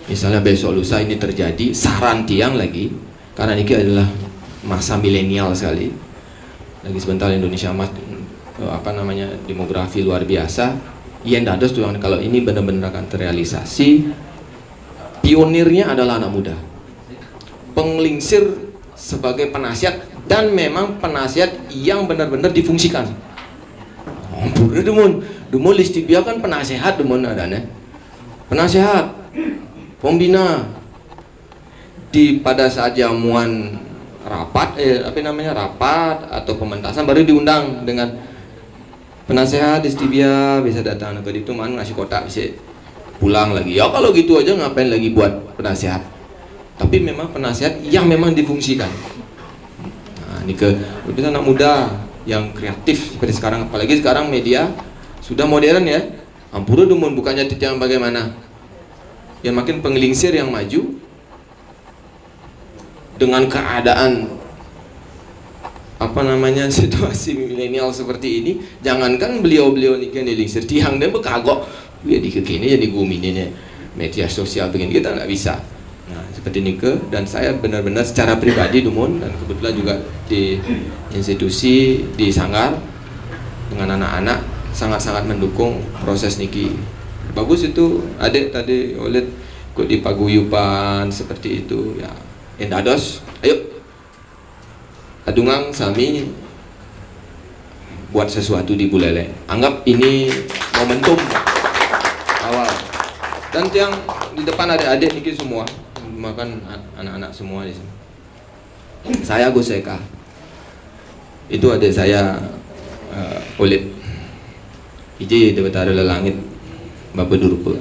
Misalnya besok lusa ini terjadi, saran tiang lagi, karena ini adalah masa milenial sekali. Lagi sebentar Indonesia demografi luar biasa. Yang dados tuh kalau ini benar-benar akan terrealisasi. Pionirnya adalah anak muda, penglingsir sebagai penasihat, dan memang penasihat yang benar-benar difungsikan. Dumun Listibia kan penasehat dumun adanya, penasehat, pembina. Pada saat jamuan rapat, rapat atau pementasan baru diundang dengan penasehat Listibia bisa datang ke itu man ngasih kotak bisa pulang lagi. Ya kalau gitu aja ngapain lagi buat penasehat. Tapi memang penasehat yang memang difungsikan. Nah, ini lebih anak muda yang kreatif seperti sekarang, apalagi sekarang media sudah modern ya. Ampura dumun bukannya yang bagaimana? Yang makin penglingsir yang maju dengan keadaan situasi milenial seperti ini, jangankan beliau-beliau nih kan dilingsir tiang dia bekagok ya di kekini jadi guminnya media sosial begini kita nggak bisa. Nah seperti ini dan saya benar-benar secara pribadi dumun, dan kebetulan juga di institusi di Sanggar dengan anak-anak sangat-sangat mendukung proses niki. Bagus itu adik tadi oleh ikut di paguyuban seperti itu ya. Endados, ayo adungang sami buat sesuatu di Buleleng. Anggap ini momentum awal. Dan yang di depan adik-adik niki semua, makan anak-anak semua di sini. Saya Gus Eka. Itu adik saya Ulid. Iji di Betara Langit Bapak Durupul.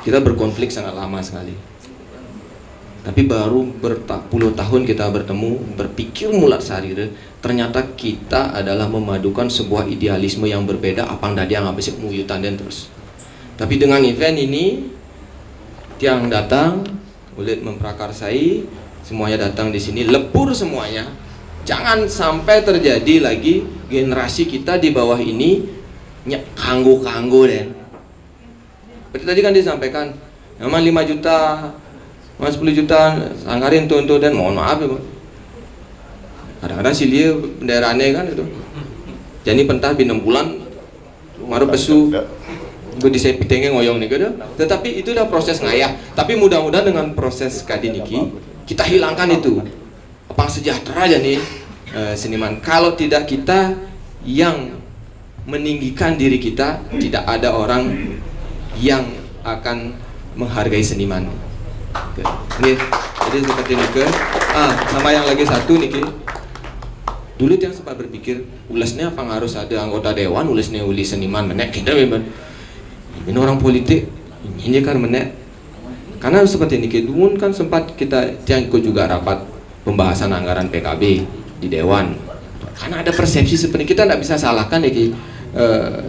Kita berkonflik sangat lama sekali. Tapi baru berpuluh tahun kita bertemu, berpikir mulat sarire, ternyata kita adalah memadukan sebuah idealisme yang berbeda, apang dadi yang habis muyutan dan terus. Tapi dengan event ini, tiang datang, Ulid memprakarsai, semuanya datang di sini, lepur semuanya. Jangan sampai terjadi lagi generasi kita di bawah ini kanggo-kanggo den. Seperti tadi kan disampaikan, memang 5 juta, 10 juta, sanggarin tuh dan mohon maaf ya, kadang-kadang si dia benderane kan itu. Jadi pentah di 6 bulan, maru pesu, gue disepitenge ngoyong nih gitu. Tetapi itu udah proses ngayah. Tapi mudah-mudahan dengan proses kadiniki kita hilangkan itu. Apa sejahtera aja nih seniman. Kalau tidak kita yang meninggikan diri kita, tidak ada orang yang akan menghargai seniman. Nih, jadi seperti ini sama yang lagi satu nih, dulu yang sempat berpikir ulasnya apa harus ada anggota dewan, ulasnya uli seniman menek kita memang ini orang politik ini kan menek, karena seperti ini dulu kan sempat kita yang ikut juga rapat pembahasan anggaran PKB di dewan, karena ada persepsi seperti kita tidak bisa salahkan ya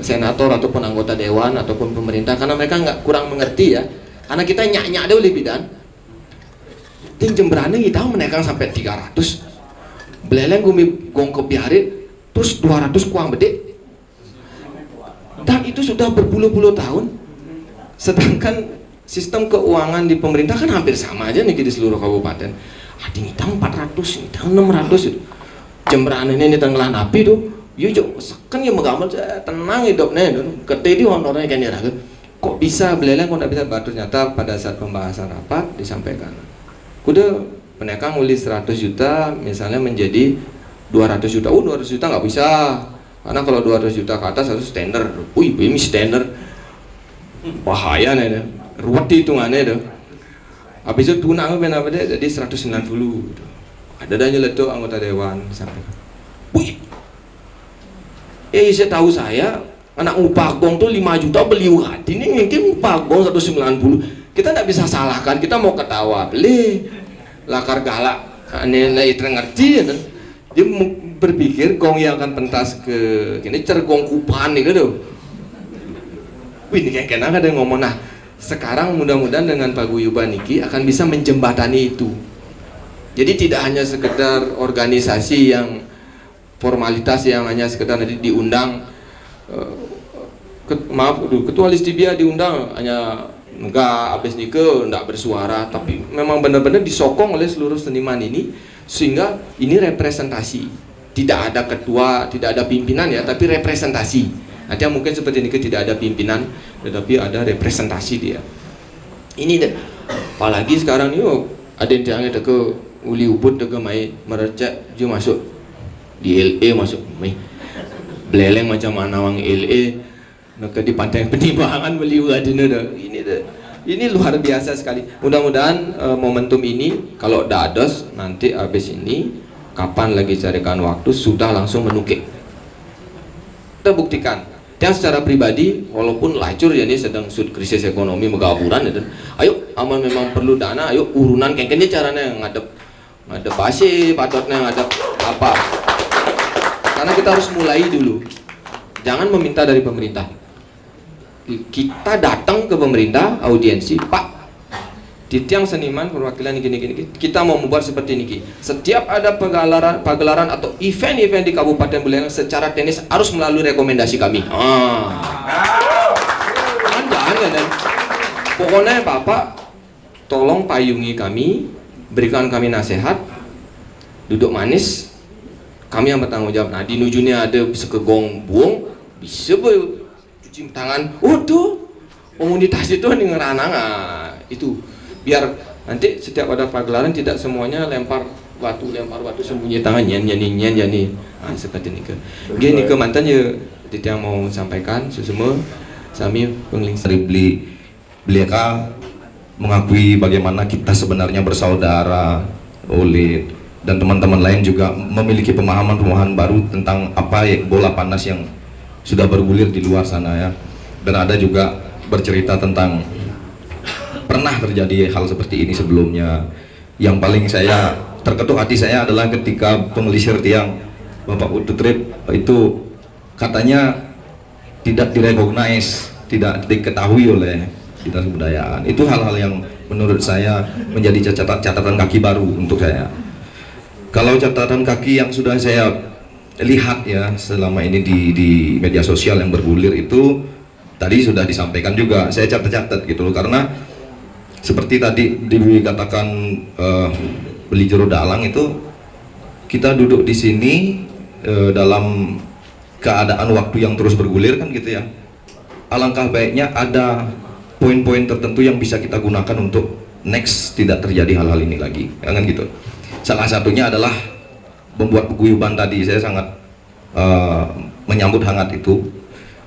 senator ataupun anggota dewan ataupun pemerintah, karena mereka kurang mengerti ya, karena kita nyak-nyak dulu bidan ting jembrane kita menaikkan sampai 300, beleleng gong ke biarit terus 200 kuang bedek, dan itu sudah berpuluh-puluh tahun. Sedangkan sistem keuangan di pemerintah kan hampir sama aja nih di seluruh kabupaten. Ada ngitang 400, ngitang 600 itu. Jembrane ini tenggelan api tuh, yuk kan ya megamel tenang hidupnya itu. Kete di honornya kan ya, kok bisa beleleng kok nggak bisa batu. Ternyata pada saat pembahasan rapat disampaikan, kuda penekang uli 100 juta misalnya menjadi 200 juta. 200 juta nggak bisa, karena kalau 200 juta ke atas harus standar. Ini standar bahaya nih, ruwet hitungannya itu. Habis itu tunang apa deh, jadi 190. Ada dan nyeletuk anggota dewan sampai. Wih, saya tahu saya anak upah gong tuh 5 juta beli hati ini mungkin upah gong 190. Kita tidak bisa salahkan, kita mau ketawa beli lakar galak aneh ngerti ya, dia berpikir gong yang akan pentas ke kini cergong kupan nih gitu. Wih, ini kayak kenapa ada ngomong. Nah, sekarang mudah-mudahan dengan paguyuban niki akan bisa menjembatani itu. Jadi tidak hanya sekedar organisasi yang formalitas yang hanya sekedar nanti diundang, ketua Listibia diundang hanya enggak habis nikah enggak bersuara, tapi memang benar-benar disokong oleh seluruh seniman ini sehingga ini representasi. Tidak ada ketua, tidak ada pimpinan ya, tapi representasi. Nanti mungkin seperti ini tidak ada pimpinan, tetapi ada representasi dia. Ini deh. Apalagi sekarang yuk ada yang ada ke uli ubud dega mai merecek dia masuk di LA masuk mai beleleng macam mana wang LA nak di pantai penimbangan beli ini luar biasa sekali. Mudah-mudahan momentum ini kalau dados nanti habis ini kapan lagi carikan waktu sudah langsung menukik. Kita buktikan. Dan secara pribadi, walaupun lacur ya ini sedang krisis ekonomi megaburan ya, ayo aman memang perlu dana, ayo urunan kengkennya caranya ngadep pasti patutnya ngadep apa, karena kita harus mulai dulu, jangan meminta dari pemerintah. Kita datang ke pemerintah, audiensi, Pak di tiang seniman perwakilan gini, kita mau membuat seperti ini. Setiap ada pagelaran atau event-event di Kabupaten Buleleng secara teknis harus melalui rekomendasi kami. Jangan. Pokoknya Bapak tolong payungi kami, berikan kami nasihat, duduk manis, kami yang bertanggung jawab. Nah di nujunya ada sekegong buang, bisa cuci tangan. Tuh komunitas itu nih ngeranang itu. Biar nanti setiap ada pagelaran tidak semuanya lempar batu sembunyi tangan nyan seperti ini ke. Gini ke mantan ya tidak mau sampaikan semua sami penglingsir beliau mengakui bagaimana kita sebenarnya bersaudara oleh dan teman-teman lain juga memiliki pemahaman baru tentang apa ya bola panas yang sudah bergulir di luar sana ya. Dan ada juga bercerita tentang pernah terjadi hal seperti ini sebelumnya. Yang paling saya terketuk hati saya adalah ketika pengelisir tiang Bapak Ututrip itu katanya tidak direcognize, tidak diketahui oleh Dinas Kebudayaan. Itu hal-hal yang menurut saya menjadi catatan kaki baru untuk saya. Kalau catatan kaki yang sudah saya lihat ya selama ini di media sosial yang bergulir itu tadi sudah disampaikan juga, saya catat gitu loh, karena seperti tadi dikatakan beli jero dalang itu kita duduk di sini dalam keadaan waktu yang terus bergulir kan gitu ya. Alangkah baiknya ada poin-poin tertentu yang bisa kita gunakan untuk next tidak terjadi hal-hal ini lagi, kan gitu. Salah satunya adalah membuat paguyuban tadi. Saya sangat menyambut hangat itu.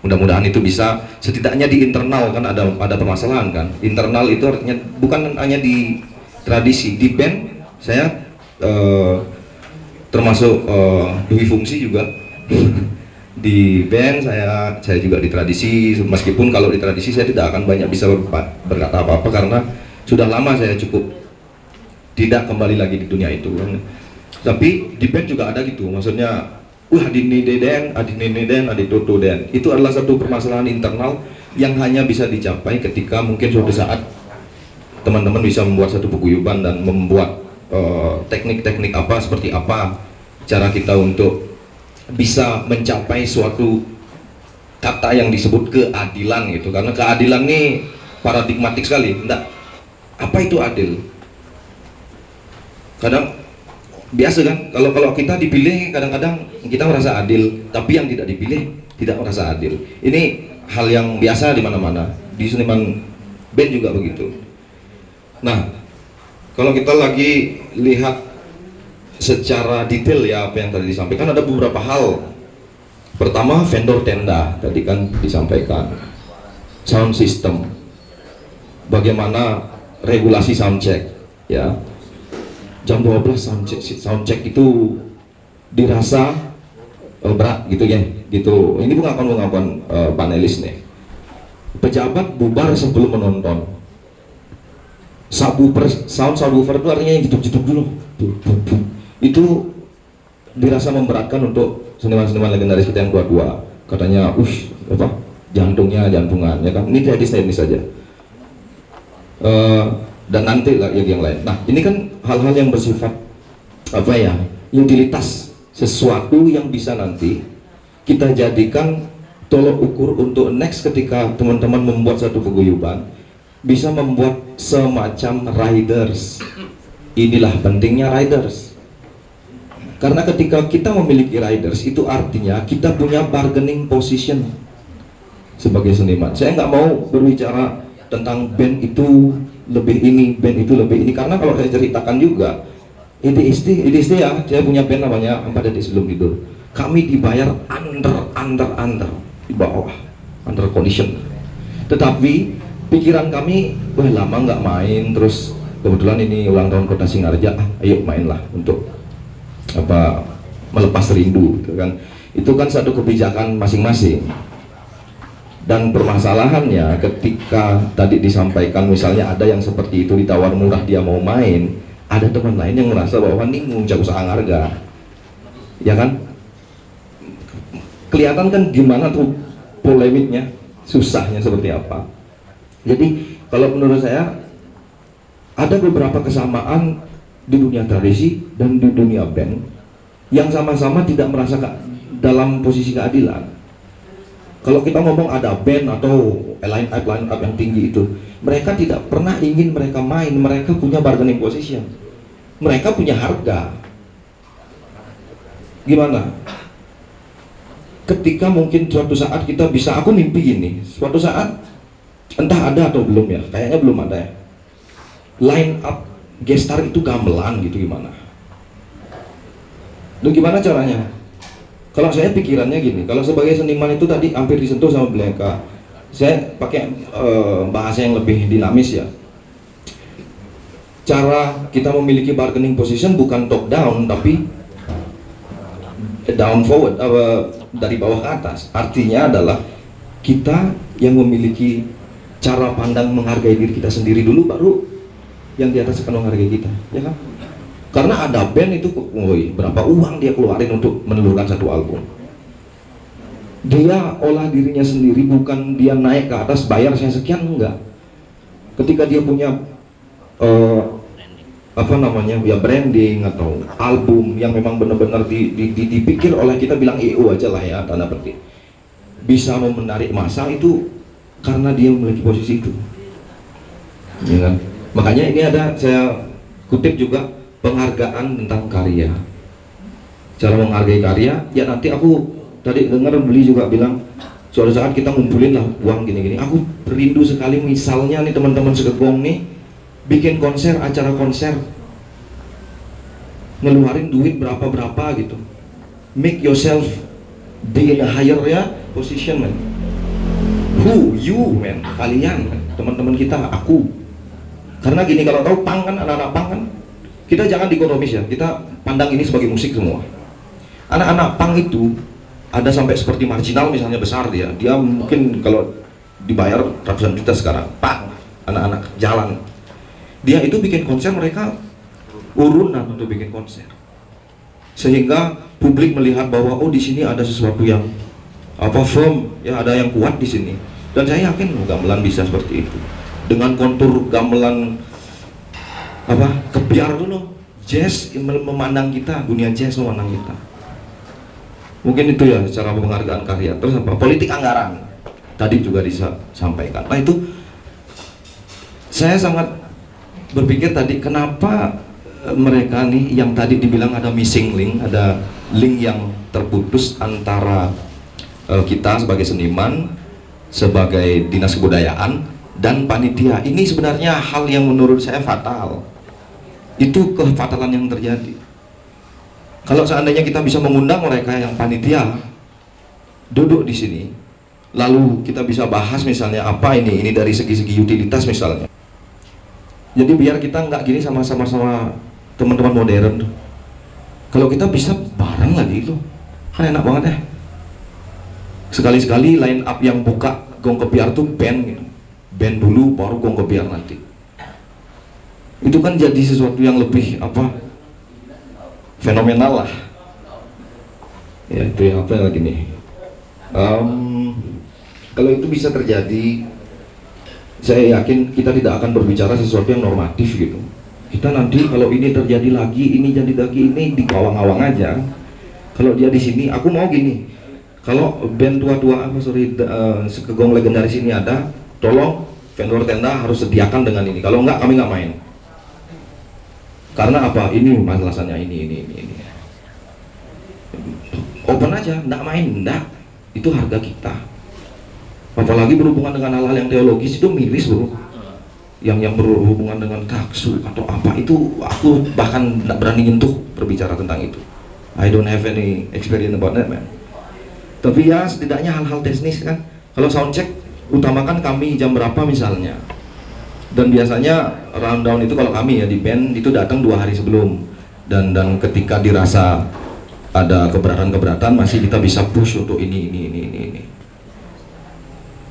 Mudah-mudahan itu bisa setidaknya di internal kan ada permasalahan kan. Internal itu artinya bukan hanya di tradisi, di band saya termasuk dui fungsi juga. Di band saya juga di tradisi, meskipun kalau di tradisi saya tidak akan banyak bisa berkata apa-apa karena sudah lama saya cukup tidak kembali lagi di dunia itu kan. Tapi di band juga ada gitu, maksudnya adini deden, adi toto den. Itu adalah satu permasalahan internal yang hanya bisa dicapai ketika mungkin suatu saat teman-teman bisa membuat satu paguyuban dan membuat teknik-teknik apa, seperti apa cara kita untuk bisa mencapai suatu kata yang disebut keadilan gitu. Karena keadilan ini paradigmatik sekali. Enggak, apa itu adil? Kadang biasa kan, kalau kita dipilih kadang-kadang kita merasa adil, tapi yang tidak dipilih tidak merasa adil. Ini hal yang biasa di mana-mana, di seniman band juga begitu. Nah, kalau kita lagi lihat secara detail ya apa yang tadi disampaikan, ada beberapa hal. Pertama, vendor tenda tadi kan disampaikan, sound system, bagaimana regulasi sound check ya. Jam 12 sound check itu dirasa berat gitu ya, gitu. Ini pengakuan panelis nih. Pejabat bubar sebelum menonton. Sound subwoofer itu artinya yang jeduk-jeduk dulu. Itu dirasa memberatkan untuk seniman-seniman legendaris kita yang tua-tua. Katanya, jantungan ya kan. Ini jadi teknis saja. Dan nanti lah yang lain. Nah, ini kan hal-hal yang bersifat utilitas, sesuatu yang bisa nanti kita jadikan tolok ukur untuk next ketika teman-teman membuat satu paguyuban, bisa membuat semacam riders. Inilah pentingnya riders. Karena ketika kita memiliki riders, itu artinya kita punya bargaining position sebagai seniman. Saya nggak mau berbicara tentang band itu lebih ini, band itu lebih ini, karena kalau saya ceritakan juga IDST ya, saya punya band namanya 4 Detik Sebelum Tidur. Kami dibayar under di bawah, under condition. Tetapi pikiran kami, lama nggak main, terus kebetulan ini ulang tahun Kota Singarja, ayo mainlah untuk melepas rindu gitu kan. Itu kan satu kebijakan masing-masing. Dan permasalahannya ketika tadi disampaikan misalnya ada yang seperti itu ditawar murah dia mau main, ada teman lain yang merasa bahwa ningung jago saang harga, ya kan? Kelihatan kan gimana tuh polemiknya, susahnya seperti apa. Jadi kalau menurut saya ada beberapa kesamaan di dunia tradisi dan di dunia band yang sama-sama tidak merasa dalam posisi keadilan. Kalau kita ngomong ada band atau line up yang tinggi itu, mereka tidak pernah ingin mereka main, mereka punya bargaining position, mereka punya harga. Gimana? Ketika mungkin suatu saat kita bisa, aku mimpi gini, suatu saat entah ada atau belum ya, kayaknya belum ada ya, line up gestar itu gamelan gitu, gimana? Lu gimana caranya? Kalau saya pikirannya gini, kalau sebagai seniman itu tadi hampir disentuh sama Blanka, saya pakai bahasa yang lebih dinamis ya. Cara kita memiliki bargaining position bukan top down, tapi down forward, dari bawah ke atas. Artinya adalah kita yang memiliki cara pandang menghargai diri kita sendiri dulu, baru yang di atas akan menghargai kita, ya kan? Karena ada band itu, berapa uang dia keluarin untuk menelurkan satu album. Dia olah dirinya sendiri, bukan dia naik ke atas bayar saya sekian, enggak. Ketika dia punya branding atau album yang memang benar-benar dipikir oleh, kita bilang EO aja lah ya, tanda petik, bisa menarik massa, itu karena dia memiliki posisi itu, ya kan? Makanya ini ada, saya kutip juga, penghargaan tentang karya. Cara menghargai karya, ya nanti aku tadi dengar beli juga bilang, suatu saat kita ngumpulin lah uang gini-gini. Aku rindu sekali misalnya nih teman-teman Sekegong nih bikin konser, acara konser, ngeluarin duit berapa-berapa gitu. Make yourself be in a higher position, man. Who? You, man. Kalian, teman-teman kita, aku. Karena gini, kalau tahu pang kan, anak-anak pang kan, kita jangan dikonomis ya, kita pandang ini sebagai musik semua. Anak-anak pang itu ada sampai seperti marginal misalnya, besar dia mungkin kalau dibayar ratusan juta sekarang, pang, anak-anak jalan. Dia itu bikin konser, mereka urunan untuk bikin konser. Sehingga publik melihat bahwa oh di sini ada sesuatu yang firm, ya ada yang kuat di sini. Dan saya yakin gamelan bisa seperti itu. Dengan kontur gamelan kebiar dulu, jazz memandang kita, dunia jazz memandang kita. Mungkin itu ya secara penghargaan karya. Terus apa? Politik anggaran tadi juga disampaikan. Nah itu saya sangat berpikir tadi, kenapa mereka nih yang tadi dibilang ada missing link, ada link yang terputus antara kita sebagai seniman, sebagai dinas kebudayaan dan panitia. Ini sebenarnya hal yang menurut saya fatal. Itu kefatalan yang terjadi. Kalau seandainya kita bisa mengundang mereka yang panitia duduk di sini, lalu kita bisa bahas misalnya apa ini dari segi-segi utilitas misalnya. Jadi biar kita nggak gini sama-sama teman-teman modern. Kalau kita bisa bareng lagi itu kan enak banget ya. Sekali-sekali line up yang buka Gong Kebiar tuh band gitu. Band dulu baru Gong Kebiar nanti. Itu kan jadi sesuatu yang lebih fenomenal lah. Ya itu yang apa lagi nih. Kalau itu bisa terjadi, saya yakin kita tidak akan berbicara sesuatu yang normatif gitu. Kita nanti kalau ini terjadi lagi, ini jadi lagi, ini di awang-awang aja. Kalau dia di sini, aku mau gini. Kalau band tua-tua Kegong legendaris ini ada, tolong vendor tenda harus sediakan dengan ini. Kalau enggak, kami nggak main. Karena apa? Ini masalahnya ini. Open aja, enggak main, enggak. Itu harga kita. Apalagi berhubungan dengan hal-hal yang teologis itu miris bro. Yang berhubungan dengan taksu atau apa itu aku bahkan tidak berani nyentuh berbicara tentang itu. I don't have any experience about that man. Tapi ya setidaknya hal-hal teknis kan. Kalau soundcheck utamakan kami jam berapa misalnya. Dan biasanya rundown itu kalau kami ya di band itu datang 2 hari sebelum. Dan ketika dirasa ada keberatan masih kita bisa push untuk ini.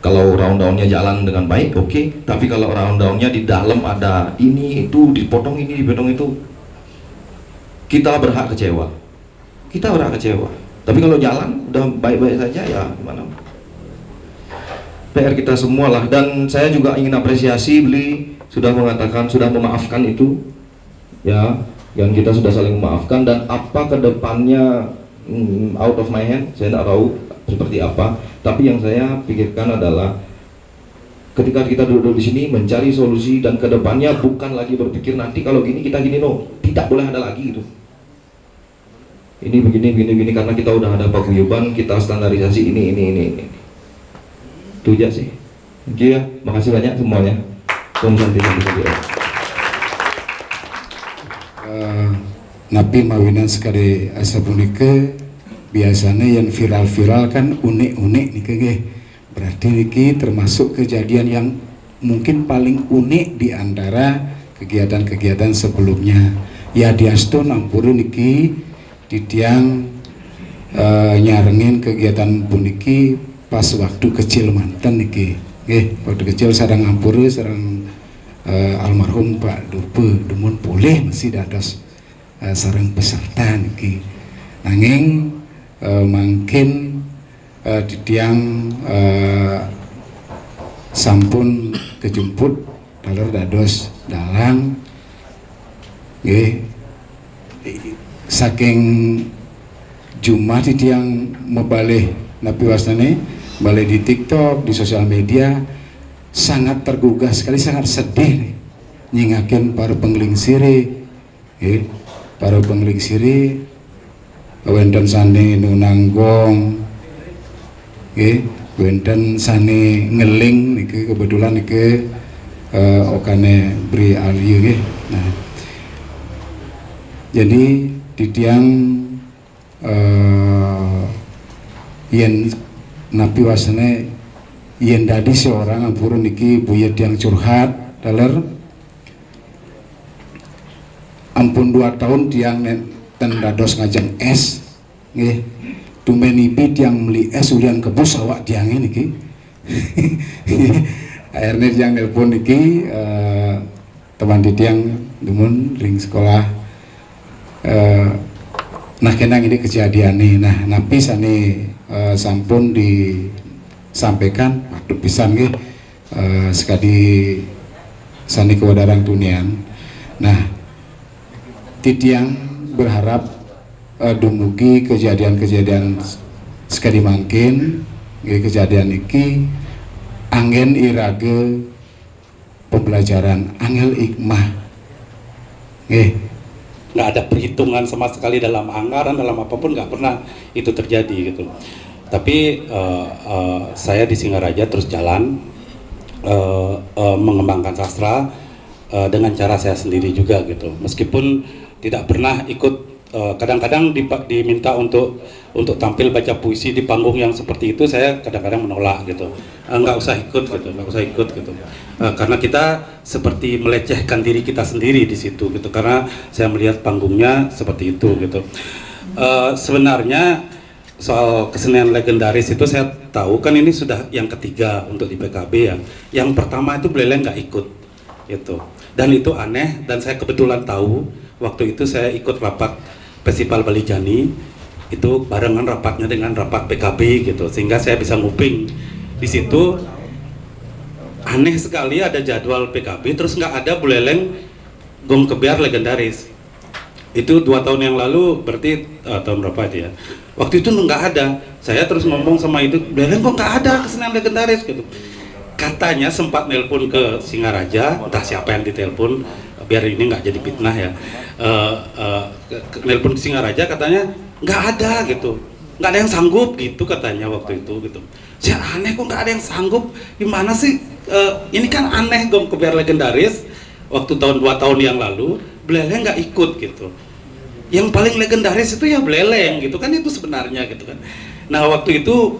Kalau rundownnya jalan dengan baik, oke. Tapi kalau rundownnya di dalam ada ini itu dipotong itu, kita berhak kecewa. Tapi kalau jalan udah baik-baik saja ya gimana? PR kita semua lah. Dan saya juga ingin apresiasi Beli sudah mengatakan sudah memaafkan itu, ya. Dan kita sudah saling memaafkan. Dan apa kedepannya out of my hand, saya tidak tahu seperti apa. Tapi yang saya pikirkan adalah ketika kita duduk di sini mencari solusi dan kedepannya bukan lagi berpikir nanti kalau gini kita gini, no, tidak boleh ada lagi itu. Ini begini karena kita udah ada paguyuban, kita standarisasi ini. Itu aja sih. Thank you ya, makasih banyak semuanya. Om Santi. Napi mawinan sekali asa punika biasanya yang viral kan unik-unik nih berarti niki termasuk kejadian yang mungkin paling unik di antara kegiatan-kegiatan sebelumnya. Ya diasto nampuru niki ditiang nyarengin kegiatan puniki pas waktu kecil mantan niki. Waktu kecil sarang ngampuru sarang almarhum Pak Dupe demun boleh masih dados sarang peserta niki. Nanging mungkin di tiang sampun kejemput dalar dados dalang saking Jumat di tiang mebalih napi wasane balih di TikTok, di sosial media sangat tergugah sekali, sangat sedih nyingakin para penglingsiri wenten sane nunanggong wenten sane ngeling niki kebetulan niki okane Bri Aliyu nah jadi di tiang yen napi wasane yen dadi seorang ampun niki buyut yang curhat daler ampun 2 tahun tiang ten dados ngajeng es nggih tumenipit yang beli es ulian kebus awak tiangnya niki akhirnya tiang nelpon niki teman di tiang demun ring sekolah nah kenang ini kejadian nih nah napi sani sampun disampaikan waktu pisan nggih sekali sani kewadarang tunian nah titiang berharap dumugi kejadian-kejadian sekali mungkin kejadian iki angin irage pembelajaran angel hikmah nggak ada perhitungan sama sekali dalam anggaran, dalam apapun, nggak pernah itu terjadi gitu. Tapi saya di Singaraja terus jalan mengembangkan sastra dengan cara saya sendiri juga gitu, meskipun tidak pernah ikut. Kadang-kadang diminta untuk tampil baca puisi di panggung yang seperti itu, saya kadang-kadang menolak gitu, nggak usah ikut gitu, karena kita seperti melecehkan diri kita sendiri di situ gitu, karena saya melihat panggungnya seperti itu gitu. Sebenarnya soal kesenian legendaris itu saya tahu kan ini sudah yang ketiga untuk di PKB ya. Yang pertama itu Bleleng nggak ikut gitu, dan itu aneh, dan saya kebetulan tahu waktu itu saya ikut rapat Festival Bali Jani itu barengan rapatnya dengan rapat PKB gitu, sehingga saya bisa nguping di situ. Aneh sekali ada jadwal PKB terus nggak ada Buleleng Gong Kebiar legendaris. Itu 2 tahun yang lalu, berarti tahun berapa dia? Waktu itu nggak ada. Saya terus ngomong sama itu, Buleleng kok nggak ada kesenian legendaris gitu. Katanya sempat nelpon ke Singaraja, entah siapa yang ditelepon, biar ini nggak jadi fitnah ya. Nelpon ke Singaraja katanya nggak ada gitu, nggak ada yang sanggup gitu katanya waktu itu gitu. Saya aneh kok nggak ada yang sanggup, gimana sih? Ini kan aneh, Gong Kebiar legendaris waktu tahun 2 tahun yang lalu Bleleng nggak ikut gitu. Yang paling legendaris itu ya Bleleng gitu kan, itu sebenarnya gitu kan. Nah waktu itu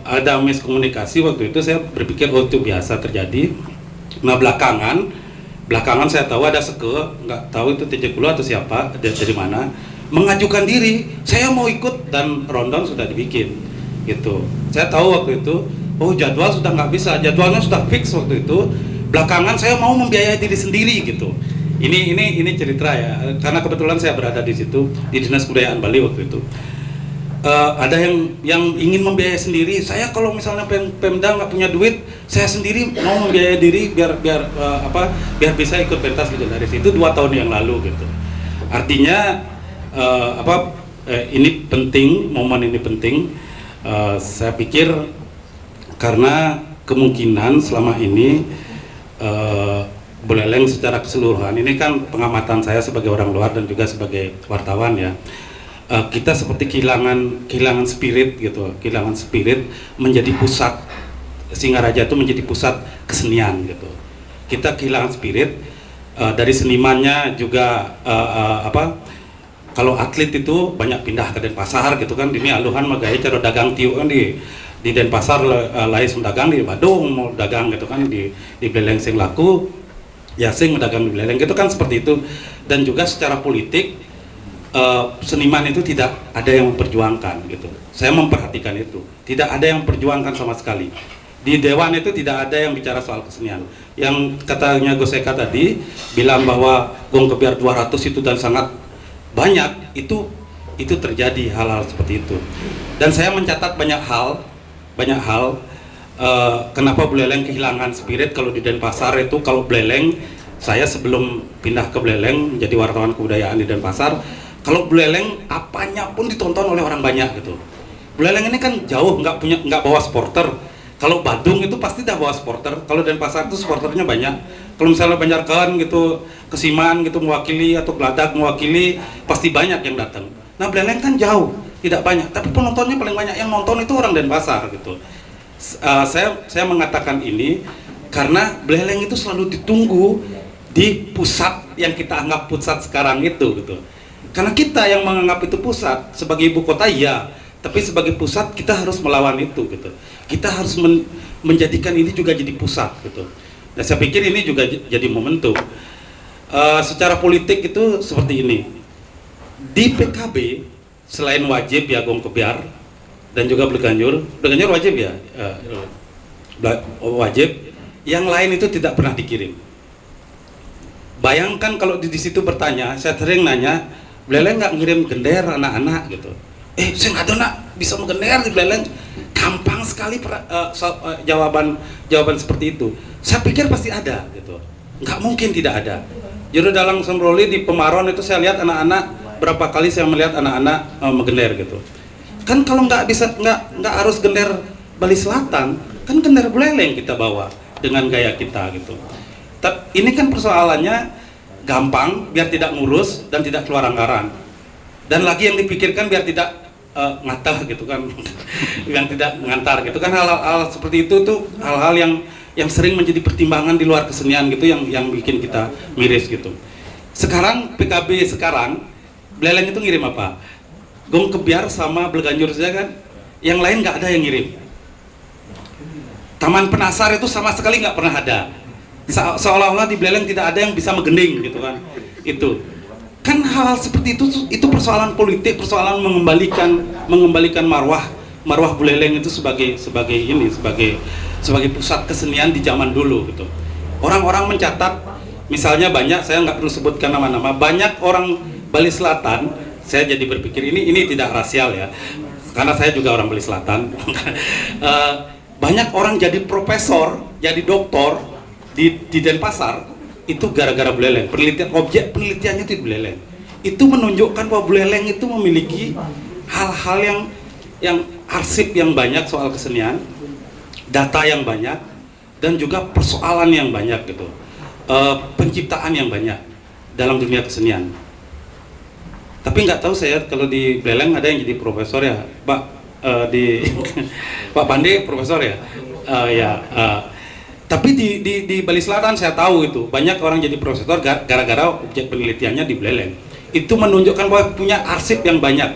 ada miskomunikasi, waktu itu saya berpikir oh itu biasa terjadi. Nah belakangan saya tahu ada Seke, nggak tahu itu Tejekulo atau siapa dari mana, mengajukan diri, saya mau ikut, dan rondon sudah dibikin gitu. Saya tahu waktu itu, oh jadwal sudah nggak bisa, jadwalnya sudah fix waktu itu. Belakangan saya mau membiayai diri sendiri gitu. Ini cerita ya, karena kebetulan saya berada di situ di Dinas Kebudayaan Bali waktu itu. Ada yang ingin membiayai sendiri. Saya kalau misalnya Pemda nggak punya duit, saya sendiri mau membiayai diri biar bisa ikut pentas legendaris itu 2 tahun yang lalu gitu. Artinya ini penting, momen ini penting. Saya pikir karena kemungkinan selama ini Buleleng secara keseluruhan, ini kan pengamatan saya sebagai orang luar dan juga sebagai wartawan ya. Kita seperti kehilangan spirit gitu, kehilangan spirit menjadi pusat, Singaraja itu menjadi pusat kesenian gitu. Kita kehilangan spirit dari senimannya juga kalau atlet itu banyak pindah ke Denpasar gitu kan, ini aluhan magaya cara dagang tiu kan di Denpasar lain dagang, di Badung mau dagang gitu kan, di Bleleng sing laku ya sing dagang di Bleleng gitu kan, seperti itu. Dan juga secara politik seniman itu tidak ada yang memperjuangkan gitu. Saya memperhatikan itu, tidak ada yang memperjuangkan sama sekali. Di Dewan itu tidak ada yang bicara soal kesenian. Yang katanya Goseka tadi bilang bahwa Gong Kebiar 200 itu dan sangat banyak, itu terjadi hal-hal seperti itu. Dan saya mencatat banyak hal kenapa Buleleng kehilangan spirit. Kalau di Denpasar itu, kalau Buleleng, saya sebelum pindah ke Buleleng menjadi wartawan kebudayaan di Denpasar, kalau Buleleng apanya pun ditonton oleh orang banyak gitu. Buleleng ini kan jauh, nggak bawa supporter. Kalau Badung itu pasti dah bawa supporter. Kalau Denpasar itu supporternya banyak. Kalau misalnya Banjarkan gitu, Kesiman gitu mewakili, atau Geladak mewakili, pasti banyak yang datang. Nah Buleleng kan jauh, tidak banyak. Tapi penontonnya paling banyak, yang nonton itu orang Denpasar gitu. Saya mengatakan ini karena Buleleng itu selalu ditunggu di pusat yang kita anggap pusat sekarang itu gitu. Karena kita yang menganggap itu pusat sebagai ibu kota ya, tapi sebagai pusat kita harus melawan itu gitu. Kita harus menjadikan ini juga jadi pusat gitu. Nah saya pikir ini juga jadi momentum. Secara politik itu seperti ini. Di PKB selain wajib ya Gong Kebiar dan juga Bleganjur wajib ya, wajib. Yang lain itu tidak pernah dikirim. Bayangkan kalau di situ bertanya, saya sering nanya, Buleleng nggak ngirim gender anak-anak gitu. Saya nggak tahu nak bisa menggender di Buleleng. Gampang sekali jawaban seperti itu. Saya pikir pasti ada gitu. Nggak mungkin tidak ada. Juru dalang Sembroli di Pemaron itu saya lihat anak-anak, berapa kali saya melihat anak-anak menggender gitu. Kan kalau nggak harus gender Bali Selatan, kan gender Buleleng kita bawa dengan gaya kita gitu. Ini kan persoalannya gampang, biar tidak ngurus dan tidak keluar anggaran. Dan lagi yang dipikirkan biar tidak ngatah gitu kan, yang tidak mengantar gitu kan, hal-hal seperti itu tuh hal-hal yang sering menjadi pertimbangan di luar kesenian gitu, yang bikin kita miris gitu. Sekarang PKB sekarang Buleleng itu ngirim apa? Gong Kebiar sama Bleganjur saja kan, yang lain nggak ada yang ngirim. Taman Penasar itu sama sekali nggak pernah ada. Seolah-olah di Buleleng tidak ada yang bisa megending gitu kan. Itu kan hal-hal seperti itu persoalan politik, persoalan mengembalikan marwah Buleleng itu sebagai pusat kesenian di zaman dulu gitu. Orang-orang mencatat, misalnya banyak, saya nggak perlu sebutkan nama-nama, banyak orang Bali Selatan, saya jadi berpikir ini tidak rasial ya, karena saya juga orang Bali Selatan. Banyak orang jadi profesor, jadi doktor di Denpasar itu gara-gara Buleleng. Objek penelitiannya itu Buleleng. Itu menunjukkan bahwa Buleleng itu memiliki hal-hal yang arsip yang banyak soal kesenian, data yang banyak, dan juga persoalan yang banyak gitu, penciptaan yang banyak dalam dunia kesenian. Tapi nggak tahu saya kalau di Buleleng ada yang jadi profesor ya, Pak, di Pak Pande profesor ya, tapi di Bali Selatan saya tahu itu banyak orang jadi profesor gara-gara objek penelitiannya di Buleleng. Itu menunjukkan bahwa punya arsip yang banyak.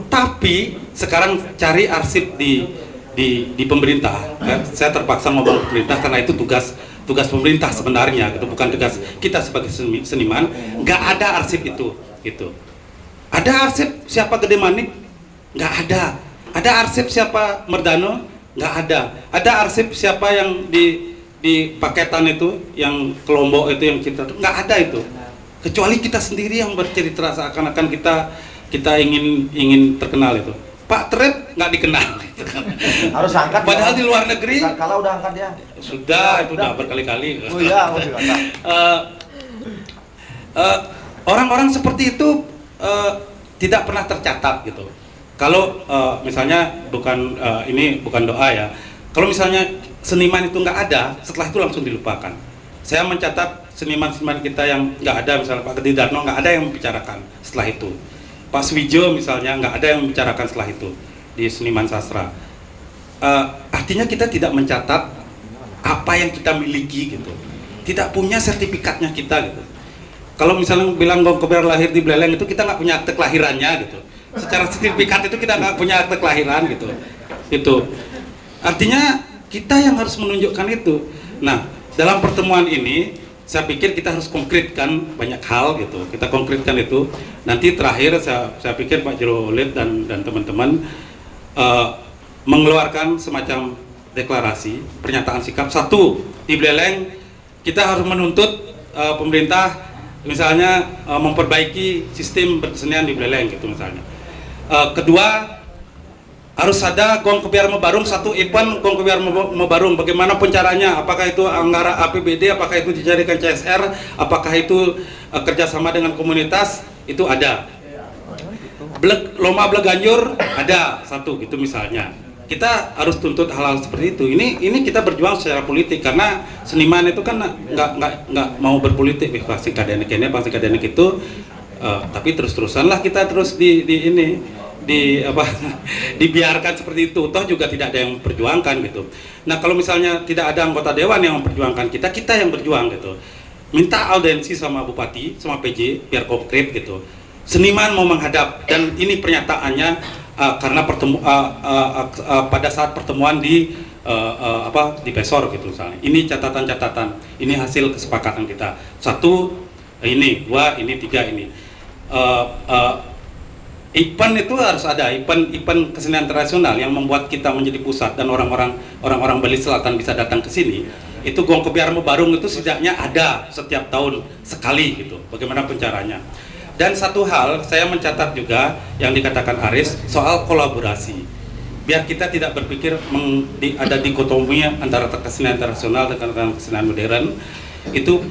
Tapi sekarang cari arsip di pemerintah, kan? Saya terpaksa ngomong pemerintah karena itu tugas pemerintah sebenarnya, itu bukan tugas kita sebagai seniman. Nggak ada arsip itu, gitu. Ada arsip siapa Gede Manik? Nggak ada. Ada arsip siapa Merdano? Nggak ada. Ada arsip siapa yang di paketan itu, yang Kelompok itu, yang kita, nggak ada itu. Kecuali kita sendiri yang bercerita seakan-akan kita ingin terkenal itu. Pak Trep nggak dikenal. Harus angkat. Padahal di luar negeri. Kalau udah angkat ya. Sudah, itu udah berkali-kali. Oh iya, orang-orang seperti itu tidak pernah tercatat gitu. Kalau misalnya ini bukan doa ya. Kalau misalnya seniman itu nggak ada, setelah itu langsung dilupakan. Saya mencatat seniman-seniman kita yang nggak ada, misalnya Pak Gede Darno nggak ada yang membicarakan setelah itu. Pak Swijo misalnya nggak ada yang membicarakan setelah itu di seniman sastra. Artinya kita tidak mencatat apa yang kita miliki gitu, tidak punya sertifikatnya kita gitu. Kalau misalnya bilang Gong Kebiar lahir di Buleleng itu kita nggak punya akte kelahirannya gitu. Secara sertifikat itu kita nggak punya akte kelahiran gitu. Itu artinya kita yang harus menunjukkan itu. Nah, dalam pertemuan ini saya pikir kita harus konkretkan banyak hal gitu. Kita konkretkan itu. Nanti terakhir saya pikir Pak Jero Olit dan teman-teman mengeluarkan semacam deklarasi, pernyataan sikap. Satu, di Buleleng kita harus menuntut pemerintah misalnya memperbaiki sistem berkesenian di Buleleng gitu misalnya. Kedua, harus ada Gong Kebiar Mebarung, satu event Gong Kebiar Mebarung. Bagaimana caranya? Apakah itu anggaran APBD? Apakah itu dijadikan CSR? Apakah itu kerjasama dengan komunitas? Itu ada. Lomba Bleganjur ada satu gitu misalnya. Kita harus tuntut hal-hal seperti itu. Ini kita berjuang secara politik karena seniman itu kan nggak mau berpolitik. Pasti kadenek itu, tapi terus-terusanlah kita terus dibiarkan seperti itu, toh juga tidak ada yang memperjuangkan gitu. Nah, kalau misalnya tidak ada anggota dewan yang memperjuangkan kita yang berjuang gitu. Minta audiensi sama bupati, sama PJ biar konkret gitu. Seniman mau menghadap, dan ini pernyataannya karena pada saat pertemuan di Pesor gitu misalnya. Ini catatan-catatan, ini hasil kesepakatan kita. Satu, ini, dua, ini, tiga, ini. Event itu harus ada, event kesenian tradisional yang membuat kita menjadi pusat dan orang-orang Bali Selatan bisa datang ke sini. Itu Gong Kebiar Mebarung itu setidaknya ada setiap tahun sekali gitu. Bagaimana caranya? Dan satu hal saya mencatat juga yang dikatakan Aris soal kolaborasi. Biar kita tidak berpikir ada dikotomi antara kesenian tradisional dengan kesenian modern. Itu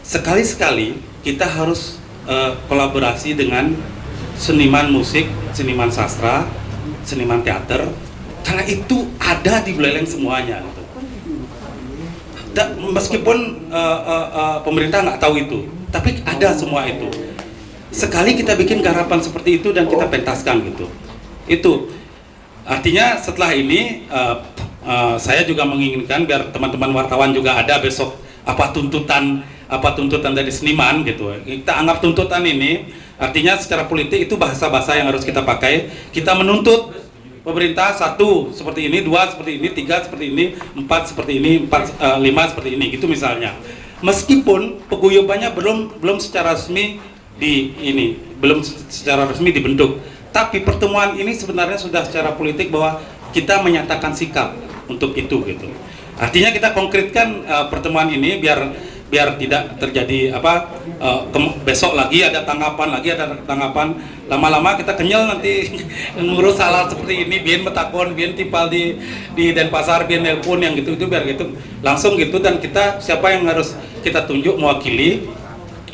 sekali-sekali kita harus kolaborasi dengan seniman musik, seniman sastra, seniman teater, karena itu ada di Buleleng semuanya gitu. Meskipun pemerintah nggak tahu itu, tapi ada semua itu. Sekali kita bikin garapan seperti itu dan kita pentaskan gitu, itu artinya setelah ini saya juga menginginkan biar teman-teman wartawan juga ada besok apa tuntutan dari seniman gitu. Kita anggap tuntutan ini artinya secara politik itu bahasa-bahasa yang harus kita pakai. Kita menuntut pemerintah 1 seperti ini, 2 seperti ini, 3 seperti ini, 4 seperti ini, 5 seperti ini gitu misalnya. Meskipun paguyubannya belum secara resmi belum secara resmi dibentuk. Tapi pertemuan ini sebenarnya sudah secara politik bahwa kita menyatakan sikap untuk itu gitu. Artinya kita konkretkan pertemuan ini biar tidak terjadi besok lagi ada tanggapan, lama-lama kita kenyal nanti ngurus hal seperti ini, biar metakon, biar tipal di Denpasar, biar nelpon yang gitu itu biar gitu langsung gitu. Dan kita siapa yang harus kita tunjuk mewakili,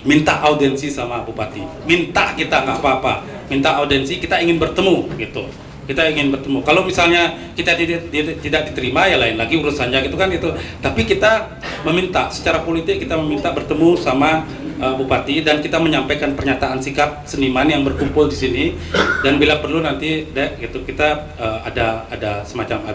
minta audiensi sama bupati, minta kita nggak apa-apa, minta audiensi, kita ingin bertemu gitu. Kita ingin bertemu. Kalau misalnya kita tidak diterima ya lain lagi urusannya gitu kan itu. Tapi kita meminta secara politik, kita meminta bertemu sama bupati dan kita menyampaikan pernyataan sikap seniman yang berkumpul di sini. Dan bila perlu nanti gitu kita ada semacam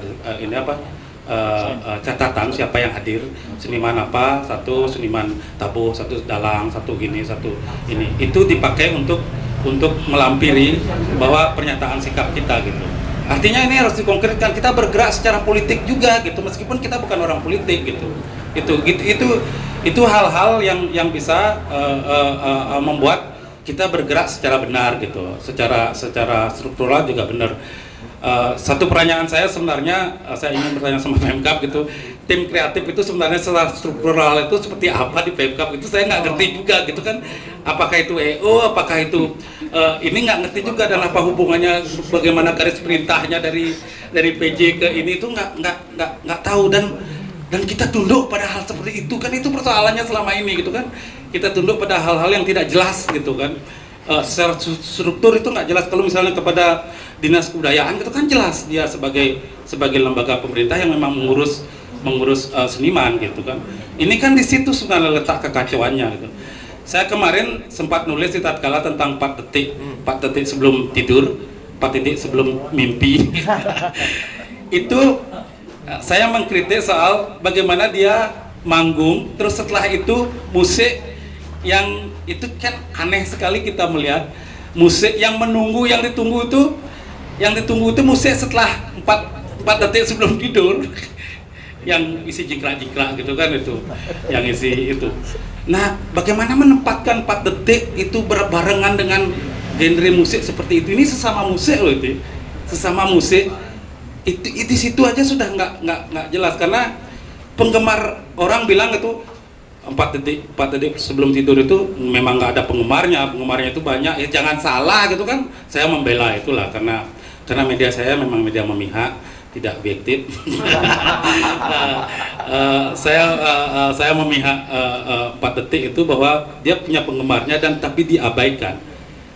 catatan siapa yang hadir, seniman apa, satu seniman tabuh, satu dalang, satu gini, satu ini. Itu dipakai untuk melampiri bahwa pernyataan sikap kita gitu. Artinya ini harus dikonkretkan, kita bergerak secara politik juga gitu, meskipun kita bukan orang politik gitu. Itu hal-hal yang bisa membuat kita bergerak secara benar gitu, secara struktural juga benar. Satu pertanyaan saya sebenarnya, saya ingin bertanya sama Pemkab gitu, tim kreatif itu sebenarnya secara struktural itu seperti apa di Pemkab itu saya nggak ngerti juga gitu kan, apakah itu EO, apakah itu ini nggak ngerti juga, dan apa hubungannya, bagaimana garis perintahnya dari PJ ke ini itu nggak tahu, dan kita tunduk pada hal seperti itu kan, itu persoalannya selama ini gitu kan, kita tunduk pada hal-hal yang tidak jelas gitu kan. Secara struktur itu nggak jelas. Kalau misalnya kepada dinas kebudayaan itu kan jelas dia sebagai lembaga pemerintah yang memang mengurus seniman gitu kan. Ini kan di situ sebenarnya letak kekacauannya gitu. Saya kemarin sempat nulis di tatkala tentang 4 detik sebelum tidur, 4 detik sebelum mimpi. Itu saya mengkritik soal bagaimana dia manggung terus setelah itu musik yang itu kan aneh sekali kita melihat musik yang menunggu, yang ditunggu itu musik setelah 4 detik sebelum tidur yang isi jingkrak-jingkrak gitu kan, itu yang isi itu. Nah, bagaimana menempatkan 4 detik itu berbarengan dengan genre musik seperti itu? Ini sesama musik loh, itu sesama musik itu di situ aja sudah nggak jelas, karena penggemar orang bilang itu 4 detik sebelum tidur itu memang nggak ada penggemarnya itu banyak, ya jangan salah gitu kan. Saya membela itulah karena media saya memang media memihak, tidak objektif. Saya memihak 4 detik itu bahwa dia punya penggemarnya dan tapi diabaikan.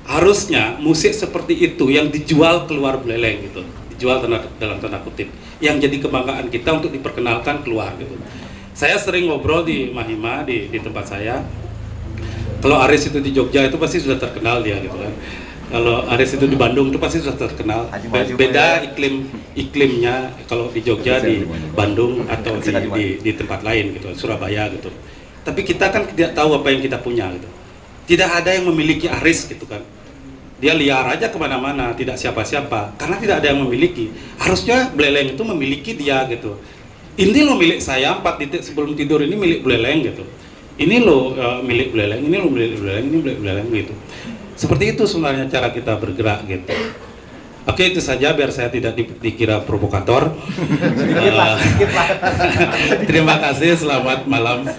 Harusnya musik seperti itu yang dijual keluar Buleleng gitu, dijual dalam tanda kutip, yang jadi kebanggaan kita untuk diperkenalkan keluar gitu. Saya sering ngobrol di Mahima, di tempat saya. Kalau Aris itu di Jogja itu pasti sudah terkenal dia gitu kan. Kalau Aris itu di Bandung itu pasti sudah terkenal. Beda iklimnya kalau di Jogja, di Bandung atau di tempat lain gitu, Surabaya gitu. Tapi kita kan tidak tahu apa yang kita punya gitu. Tidak ada yang memiliki Aris gitu kan. Dia liar aja kemana-mana, tidak siapa-siapa, karena tidak ada yang memiliki. Harusnya Buleleng itu memiliki dia gitu. Ini lo milik saya, 4 detik sebelum tidur ini milik Buleleng gitu. Ini lo milik Buleleng, ini lo milik Buleleng, ini milik Buleleng gitu. Seperti itu sebenarnya cara kita bergerak gitu. Oke, itu saja biar saya tidak dikira provokator. Terima kasih, selamat malam.